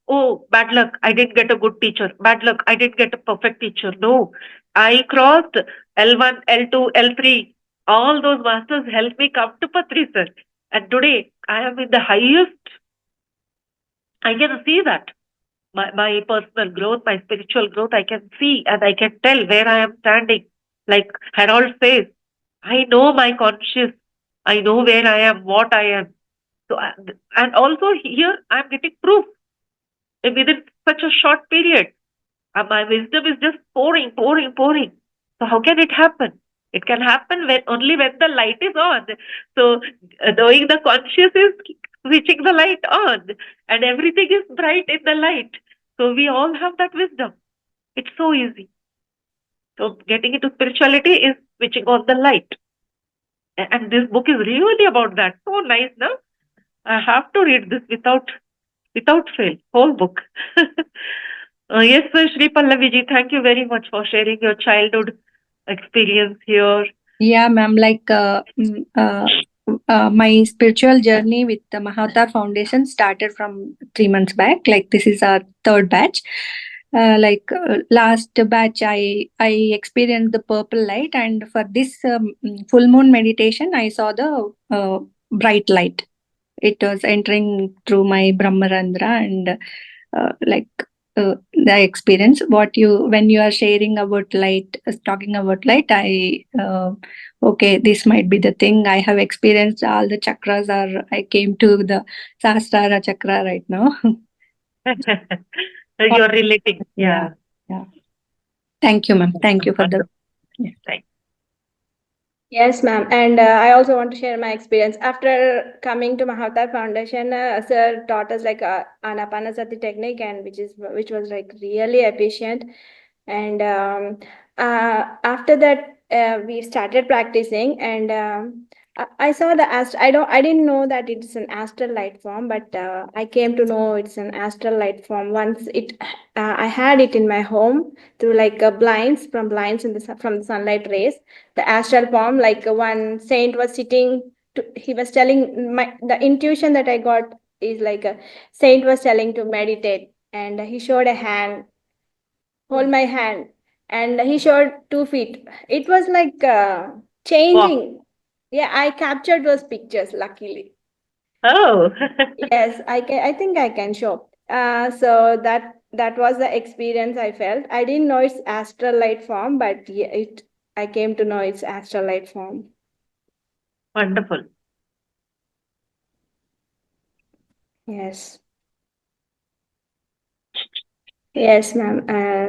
oh, bad luck, I didn't get a good teacher. Bad luck, I didn't get a perfect teacher. No, I crossed L1, L2, L3. All those masters helped me come to Patri, sir. And today I am in the highest. I can see that. My personal growth, my spiritual growth, I can see and I can tell where I am standing. Like Harold says, I know my conscious. I know where I am, what I am. So, and also here I'm getting proof within such a short period. My wisdom is just pouring, pouring, pouring. So how can it happen? It can happen when only when the light is on. So knowing the conscious is switching the light on, and everything is bright in the light. So we all have that wisdom. It's so easy. So getting into spirituality is switching on the light. And this book is really about that. So nice, no? I have to read this without fail, whole book. Yes, sir, Shri Pallaviji, thank you very much for sharing your childhood experience here. Yeah, ma'am. My spiritual journey with the Mahavatar Foundation started from 3 months back. Like this is our third batch. Last batch, I experienced the purple light, and for this full moon meditation, I saw the bright light. It was entering through my Brahmarandra, and the experience when you are sharing about light, talking about light, okay, this might be the thing. I have experienced all the chakras, or I came to the Sahasrara chakra right now. You're relating. Yeah. Thank you, ma'am. Thank you for the. Thanks. Yes, ma'am. And I also want to share my experience. After coming to Mahavatar Foundation, sir taught us like Anapanasati technique, and which was like really efficient. And after that, we started practicing, and I saw the I didn't know that it's an astral light form, but I came to know it's an astral light form once I had it in my home through like blinds from the sunlight rays. The astral form, like one saint was sitting. He was telling the intuition that I got is like a saint was telling to meditate, and he showed a hand, hold my hand, and he showed 2 feet. It was like changing. Wow. Yeah, I captured those pictures luckily. Oh. Yes, I think I can show. So that was the experience I felt. I didn't know it's astral light form, but yeah, I came to know it's astral light form. Wonderful. Yes. Yes, ma'am.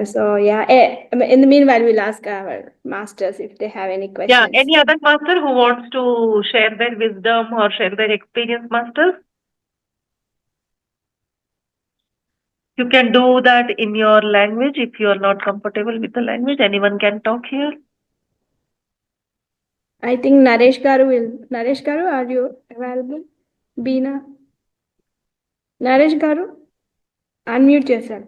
So yeah, in the meanwhile, we'll ask our masters if they have any questions. Yeah, any other master who wants to share their wisdom or share their experience, masters? You can do that in your language if you are not comfortable with the language. Anyone can talk here. I think Naresh Garu, are you available? Beena? Naresh Garu? Unmute yourself.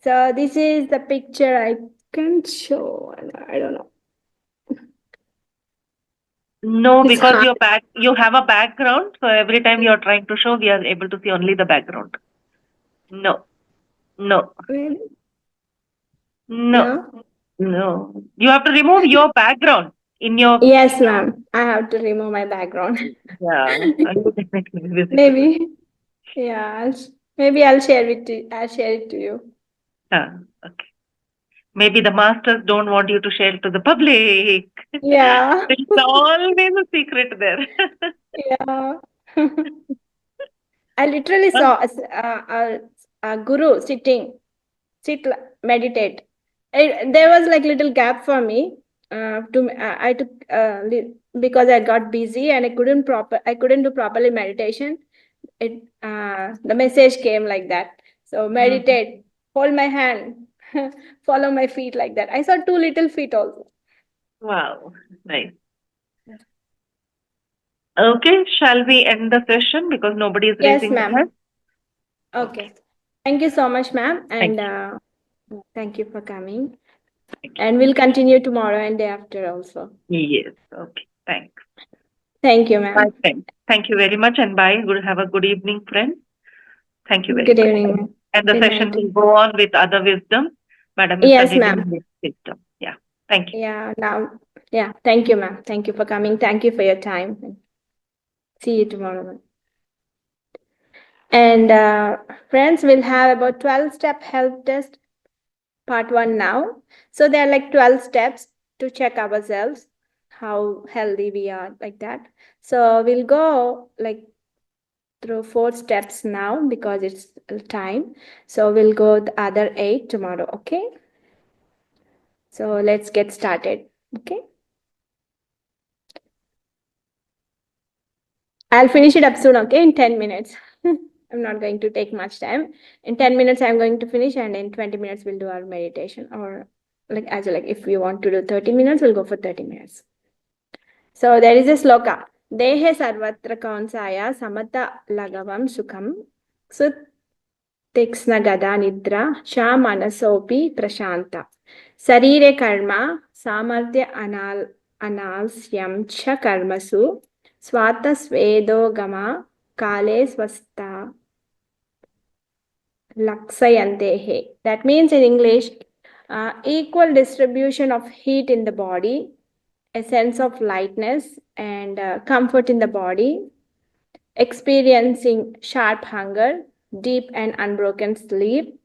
So this is the picture I can show. I don't know. No, because you have a background, so every time you're trying to show, we are able to see only the background. No. Really? No. You have to remove your background in your. Yes, ma'am. I have to remove my background. Yeah. Maybe. Yeah. Maybe I'll share it to you. Okay. Maybe the masters don't want you to share to the public. Yeah. There's always a secret there. Yeah. I literally saw a guru meditate. There was like little gap for me. I took because I got busy and I couldn't do properly meditation. the message came like that. So meditate, hold my hand, follow my feet like that. I saw 2 little feet also. Wow, nice. Okay, shall we end the session because nobody is Yes, raising their ma'am. hand? Okay. Thank you so much, ma'am. Thank And thank you for coming. you. And we'll continue tomorrow and day after also. Yes. Okay. Thanks. Thank you, Bye, ma'am. friends. Thank you very much, and bye. Have a good evening, friends. Thank you very Good much. evening, ma'am. And the Good session night. will go on with other wisdom. Madam is Yes, continuing ma'am. with wisdom. Yeah. Thank you. Yeah. Thank you, ma'am. Thank you for coming. Thank you for your time. See you tomorrow, ma'am. And friends, we'll have about 12-step health test part 1 now. So there are like 12 steps to check ourselves how healthy we are, like that. So we'll go like through 4 steps now because it's time. So we'll go the other 8 tomorrow. Okay. So let's get started. Okay. I'll finish it up soon. Okay. In 10 minutes. I'm not going to take much time. In 10 minutes, I'm going to finish, and in 20 minutes, we'll do our meditation. Or like as like if we want to do 30 minutes, we'll go for 30 minutes. So there is a sloka. Dehe sarvatra kaunsaya samata lagavam sukham sut tiksna gada nidra sha manasopi prashanta. Sarire karma samarthya analsyam cha karmasu swata svedo gama kale swasta laksayantehe. That means in English, equal distribution of heat in the body, a sense of lightness and comfort in the body, experiencing sharp hunger, deep and unbroken sleep,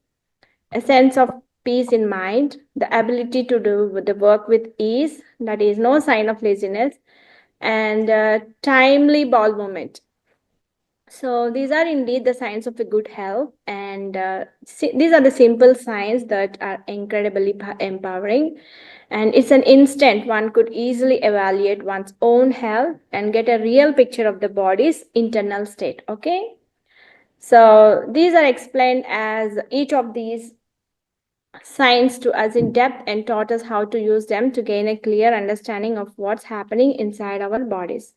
a sense of peace in mind, the ability to do the work with ease, that is no sign of laziness, and timely bowel movement. So these are indeed the signs of a good health, and these are the simple signs that are incredibly empowering. And it's an instant one could easily evaluate one's own health and get a real picture of the body's internal state. Okay, so these are explained as each of these signs to us in depth and taught us how to use them to gain a clear understanding of what's happening inside our bodies.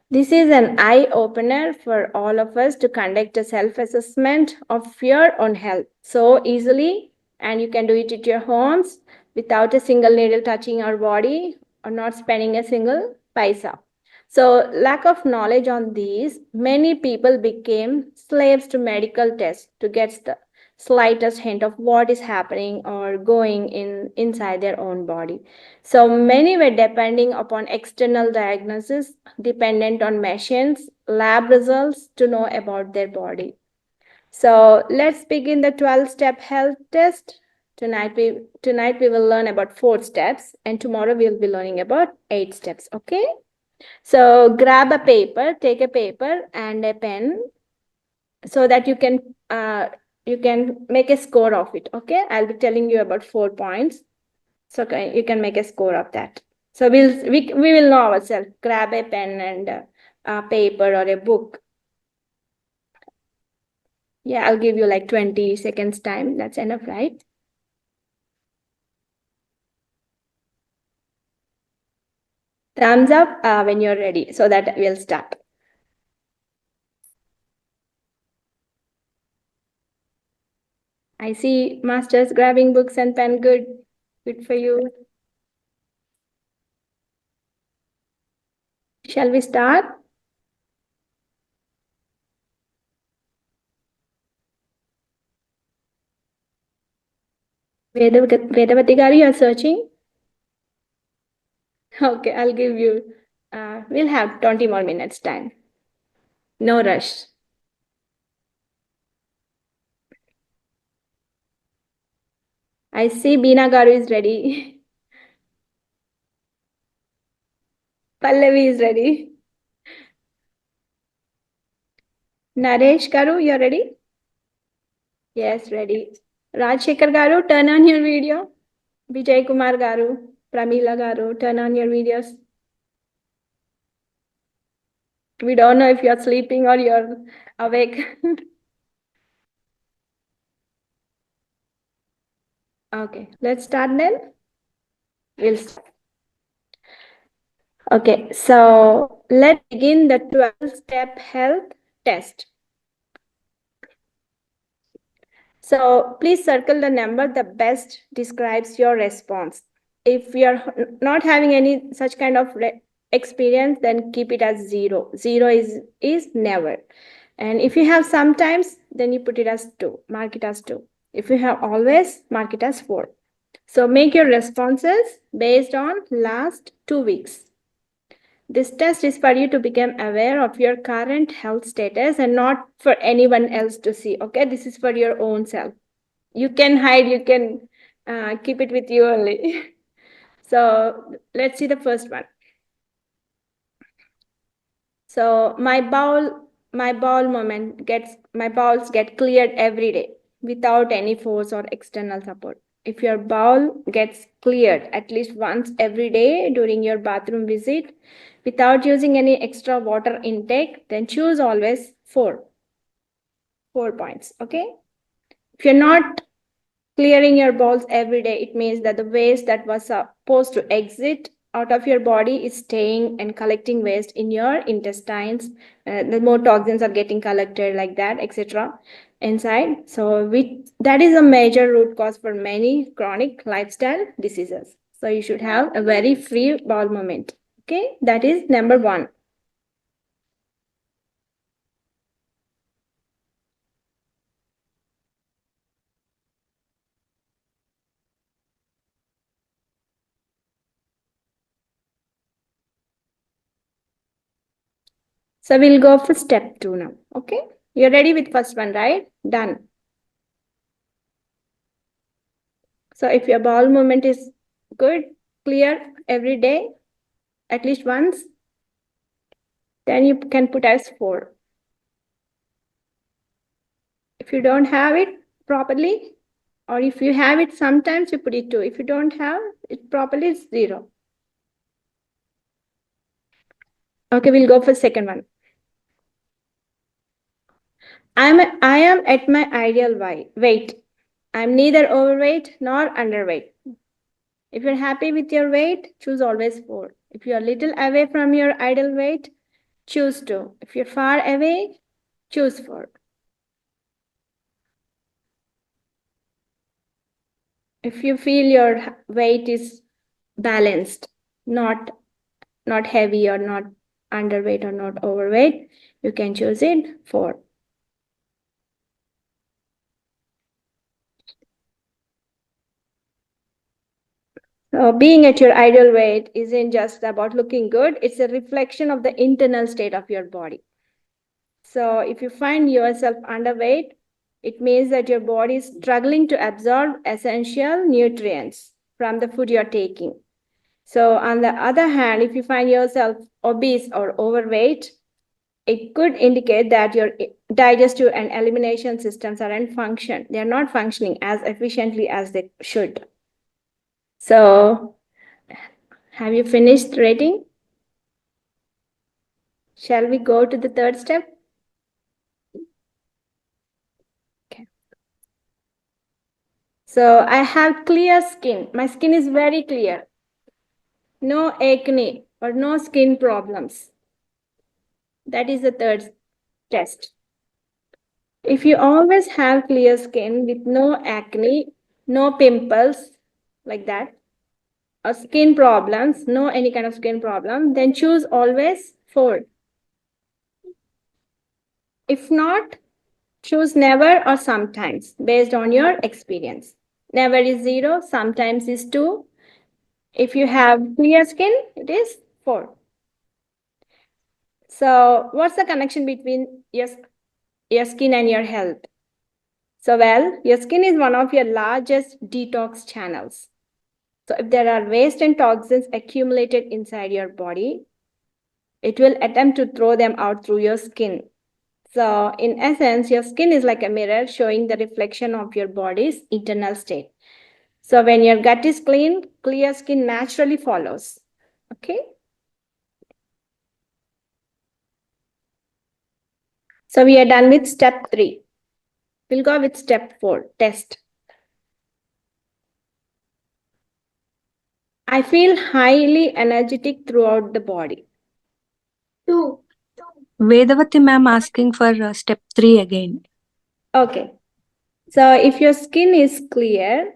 This is an eye opener for all of us to conduct a self assessment of your own health so easily, and you can do it at your homes without a single needle touching our body or not spending a single paisa. So, lack of knowledge on these, many people became slaves to medical tests to get the slightest hint of what is happening or going inside their own body. So many were depending upon external diagnosis, dependent on machines, lab results to know about their body. So let's begin the 12-step health test. Tonight we will learn about 4 steps, and tomorrow we'll be learning about 8 steps. Okay. So grab a paper, take a paper and a pen so that you can make a score of it. Okay. I'll be telling you about 4 points. So you can make a score of that. So we will know ourselves. Grab a pen and a paper or a book. Yeah, I'll give you like 20 seconds time. That's enough, right? Thumbs up when you're ready so that we'll start. I see masters grabbing books and pen. Good. Good for you. Shall we start? Vedavati Garu, you're searching? Okay, I'll give you, we'll have 20 more minutes time. No rush. I see Beena Garu is ready. Pallavi is ready. Naresh Garu, you're ready? Yes, ready. Rajshekhar Garu, turn on your video. Vijay Kumar Garu, Pramila Garu, turn on your videos. We don't know if you're sleeping or you're awake. Okay, let's start then. We'll start. Okay, so let's begin the 12-step health test. So please circle the number that best describes your response. If you're not having any such kind of experience, then keep it as 0. 0 is never. And if you have sometimes, then you put it as 2. Mark it as 2. If you have always, mark it as 4. So make your responses based on last 2 weeks. This test is for you to become aware of your current health status and not for anyone else to see. Okay, this is for your own self. You can hide, you can keep it with you only. So let's see the first one. So my bowels get cleared every day without any force or external support. If your bowel gets cleared at least once every day during your bathroom visit without using any extra water intake, then choose always 4 points. Okay. If you're not clearing your bowels every day, it means that the waste that was supposed to exit out of your body is staying and collecting waste in your intestines. The more toxins are getting collected like that, etc. inside. So that is a major root cause for many chronic lifestyle diseases. So you should have a very free bowel movement. Okay, that is number 1. So we'll go for step 2 now. Okay, you're ready with first one, right? Done. So if your bowel movement is good, clear every day, at least once, then you can put as 4. If you don't have it properly, or if you have it sometimes, you put it 2. If you don't have it properly, it's 0. Okay, we'll go for second one. I am at my ideal weight. I'm neither overweight nor underweight. If you're happy with your weight, choose always 4. If you're a little away from your ideal weight, choose 2. If you're far away, choose 4. If you feel your weight is balanced, not heavy or not underweight or not overweight, you can choose it 4. So being at your ideal weight isn't just about looking good, it's a reflection of the internal state of your body. So if you find yourself underweight, it means that your body is struggling to absorb essential nutrients from the food you're taking. So on the other hand, if you find yourself obese or overweight, it could indicate that your digestive and elimination systems aren't function. They are not functioning as efficiently as they should. So have you finished rating? Shall we go to the third step? Okay. So I have clear skin. My skin is very clear. No acne or no skin problems. That is the third test. If you always have clear skin with no acne, no pimples like that, or skin problems, no any kind of skin problem, then choose always 4. If not, choose never or sometimes based on your experience. Never is 0, sometimes is 2. If you have clear skin, it is 4. So what's the connection between your skin and your health? So well, your skin is one of your largest detox channels. So if there are waste and toxins accumulated inside your body, it will attempt to throw them out through your skin. So in essence, your skin is like a mirror showing the reflection of your body's internal state. So when your gut is clean, clear skin naturally follows. Okay. So we are done with step 3. We'll go with step 4, test. I feel highly energetic throughout the body. 2. Vedavati ma'am asking for step 3 again. Okay. So if your skin is clear,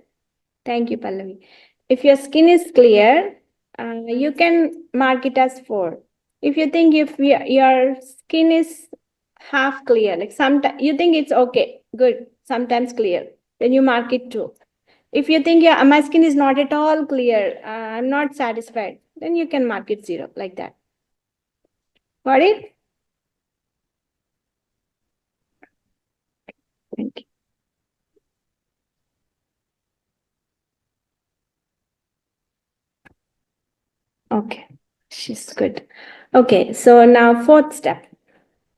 thank you, Pallavi. If your skin is clear, you can mark it as 4. If you think if your skin is half clear, like sometimes you think it's okay, good, sometimes clear, then you mark it 2. If you think, yeah, my skin is not at all clear, I'm not satisfied, then you can mark it 0, like that. Got it? Thank you. Okay, she's good. Okay, so now 4th step.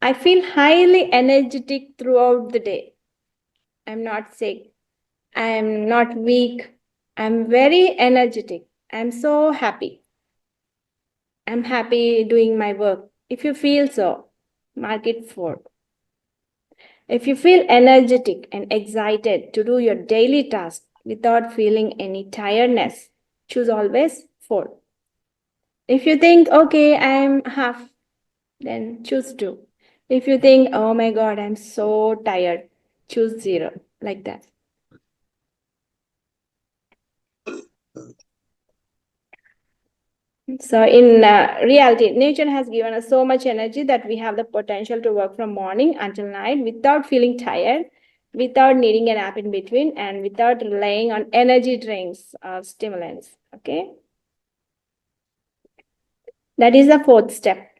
I feel highly energetic throughout the day. I'm not sick. I'm not weak. I'm very energetic. I'm so happy. I'm happy doing my work. If you feel so, mark it 4. If you feel energetic and excited to do your daily task without feeling any tiredness, choose always 4. If you think, okay, I'm half, then choose 2. If you think, oh my God, I'm so tired, choose 0, like that. So in reality, nature has given us so much energy that we have the potential to work from morning until night without feeling tired, without needing a nap in between, and without relying on energy drinks or stimulants. Okay. That is the 4th step.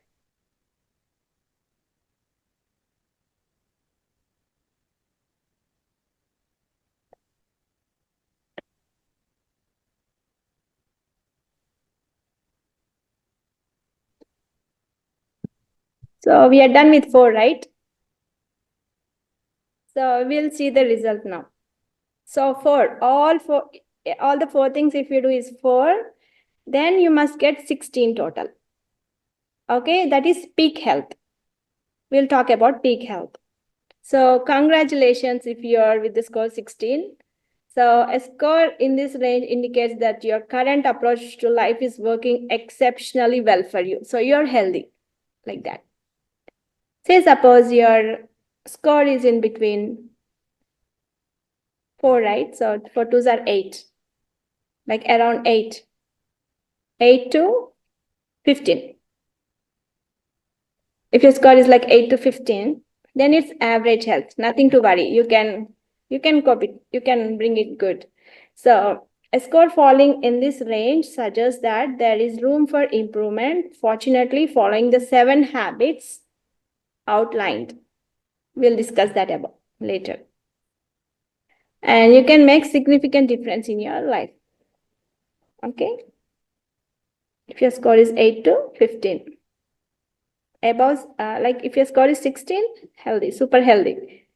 So we are done with 4, right? So we'll see the result now. So all the 4 things, if you do is 4, then you must get 16 total. Okay, that is peak health. We'll talk about peak health. So congratulations if you are with the score 16. So a score in this range indicates that your current approach to life is working exceptionally well for you. So you're healthy, like that. Say suppose your score is in between 4, right? So 4 twos are 8, like around 8. 8 to 15. If your score is like 8 to 15, then it's average health, nothing to worry. You can copy, you can bring it good. So a score falling in this range suggests that there is room for improvement. Fortunately, following the 7 habits outlined, we'll discuss that about later. And you can make significant difference in your life. Okay. If your score is 8 to 15. Above, like if your score is 16, healthy, super healthy.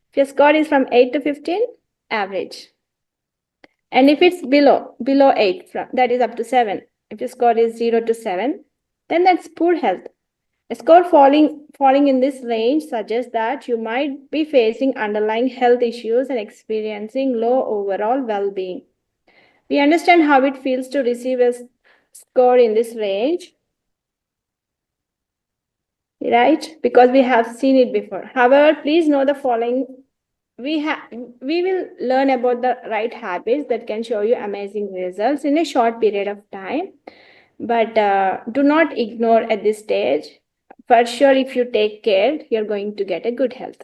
If your score is from 8 to 15, average. And if it's below 8, that is up to 7. If your score is 0 to 7, then that's poor health. A score falling in this range suggests that you might be facing underlying health issues and experiencing low overall well-being. We understand how it feels to receive a score in this range, right? Because we have seen it before. However, please know the following. We will learn about the right habits that can show you amazing results in a short period of time. But do not ignore at this stage. For sure, if you take care, you're going to get a good health.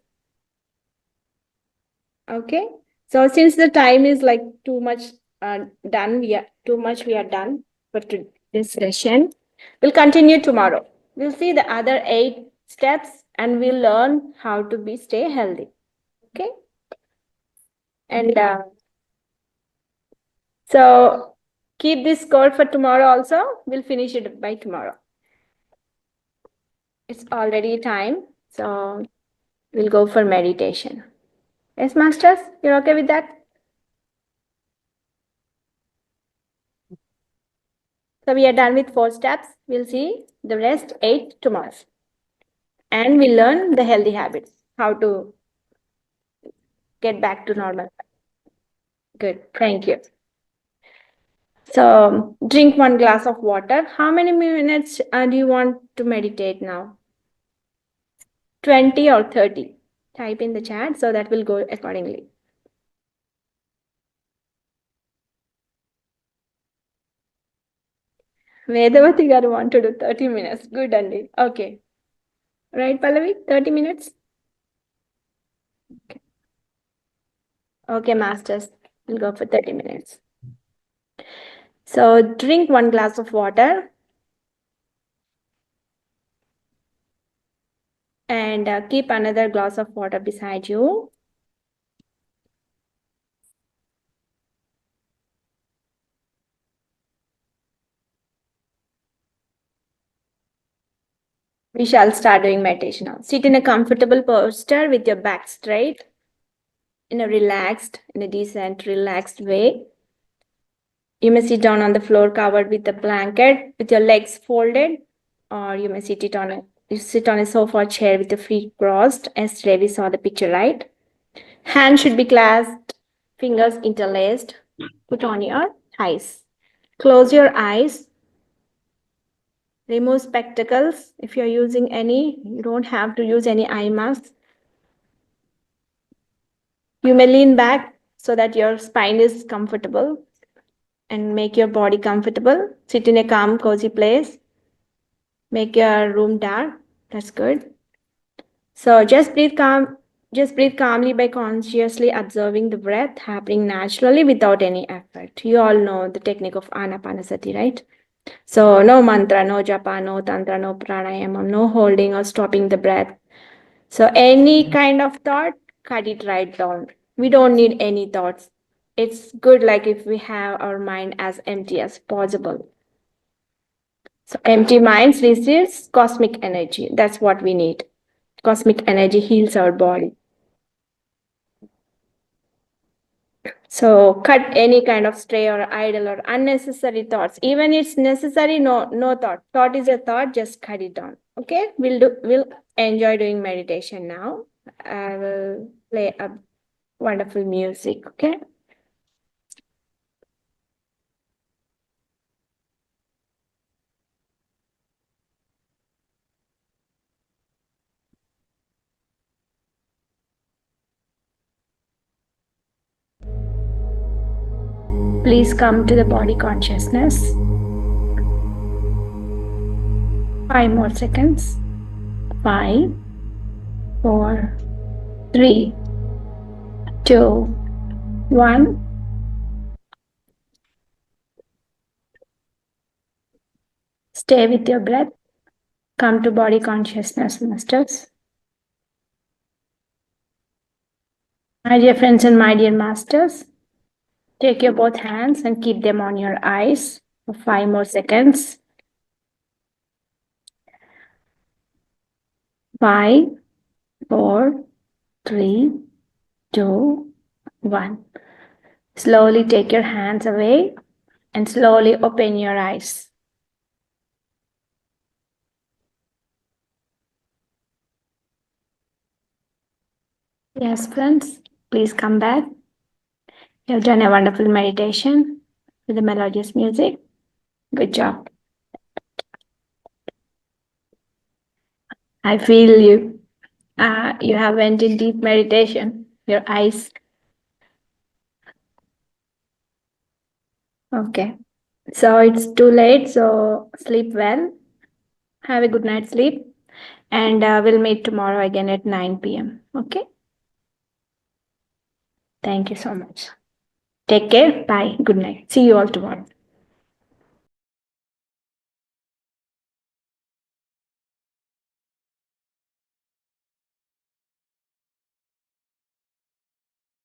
Okay. So since the time is like too much done, we are done for this session. We'll continue tomorrow. We'll see the other 8 steps and we'll learn how to stay healthy. Okay. And so keep this score for tomorrow also. We'll finish it by tomorrow. It's already time. So we'll go for meditation. Yes, masters, you're okay with that? So we are done with 4 steps. We'll see the rest 8 tomorrow. and we learn the healthy habits, how to get back to normal. Good, thank you. So drink 1 glass of water. How many minutes do you want to meditate now? 20 or 30? Type in the chat so that will go accordingly. Vedavati garu want to do 30 minutes. Good, Andy. Okay. Right, Pallavi? 30 minutes? Okay, masters. We'll go for 30 minutes. So drink 1 glass of water and keep another glass of water beside you. We shall start doing meditation now. Sit in a comfortable posture with your back straight, in a decent, relaxed way. You may sit down on the floor covered with a blanket with your legs folded, or you may sit on a sofa or chair with your feet crossed. Yesterday we saw the picture, right? Hands should be clasped, fingers interlaced. Put on your eyes. Close your eyes. Remove spectacles. If you're using any, you don't have to use any eye masks. You may lean back so that your spine is comfortable and make your body comfortable. Sit in a calm, cozy place. Make your room dark. That's good. So just breathe calmly by consciously observing the breath happening naturally without any effort. You all know the technique of Anapanasati, right? So no mantra, no japa, no tantra, no pranayama, no holding or stopping the breath. So any kind of thought, cut it right down. We don't need any thoughts. It's good like if we have our mind as empty as possible. So empty minds receives cosmic energy. That's what we need. Cosmic energy heals our body. So cut any kind of stray or idle or unnecessary thoughts. Even it's necessary, no thought. Thought is a thought, just cut it down. Okay, we'll enjoy doing meditation now. I will play a wonderful music, okay? Please come to the body consciousness. 5 more seconds. 5, 4, 3, 2, 1. Stay with your breath. Come to body consciousness, masters. My dear friends and my dear masters, take your both hands and keep them on your eyes for 5 more seconds. 5, 4, 3, 2, 1. Slowly take your hands away and slowly open your eyes. Yes, friends, please come back. You have done a wonderful meditation with the melodious music. Good job. I feel you. You have went in deep meditation. Your eyes. Okay. So it's too late. So sleep well. Have a good night's sleep. And we'll meet tomorrow again at 9 p.m. Okay. Thank you so much. Take care. Bye. Good night. See you all tomorrow.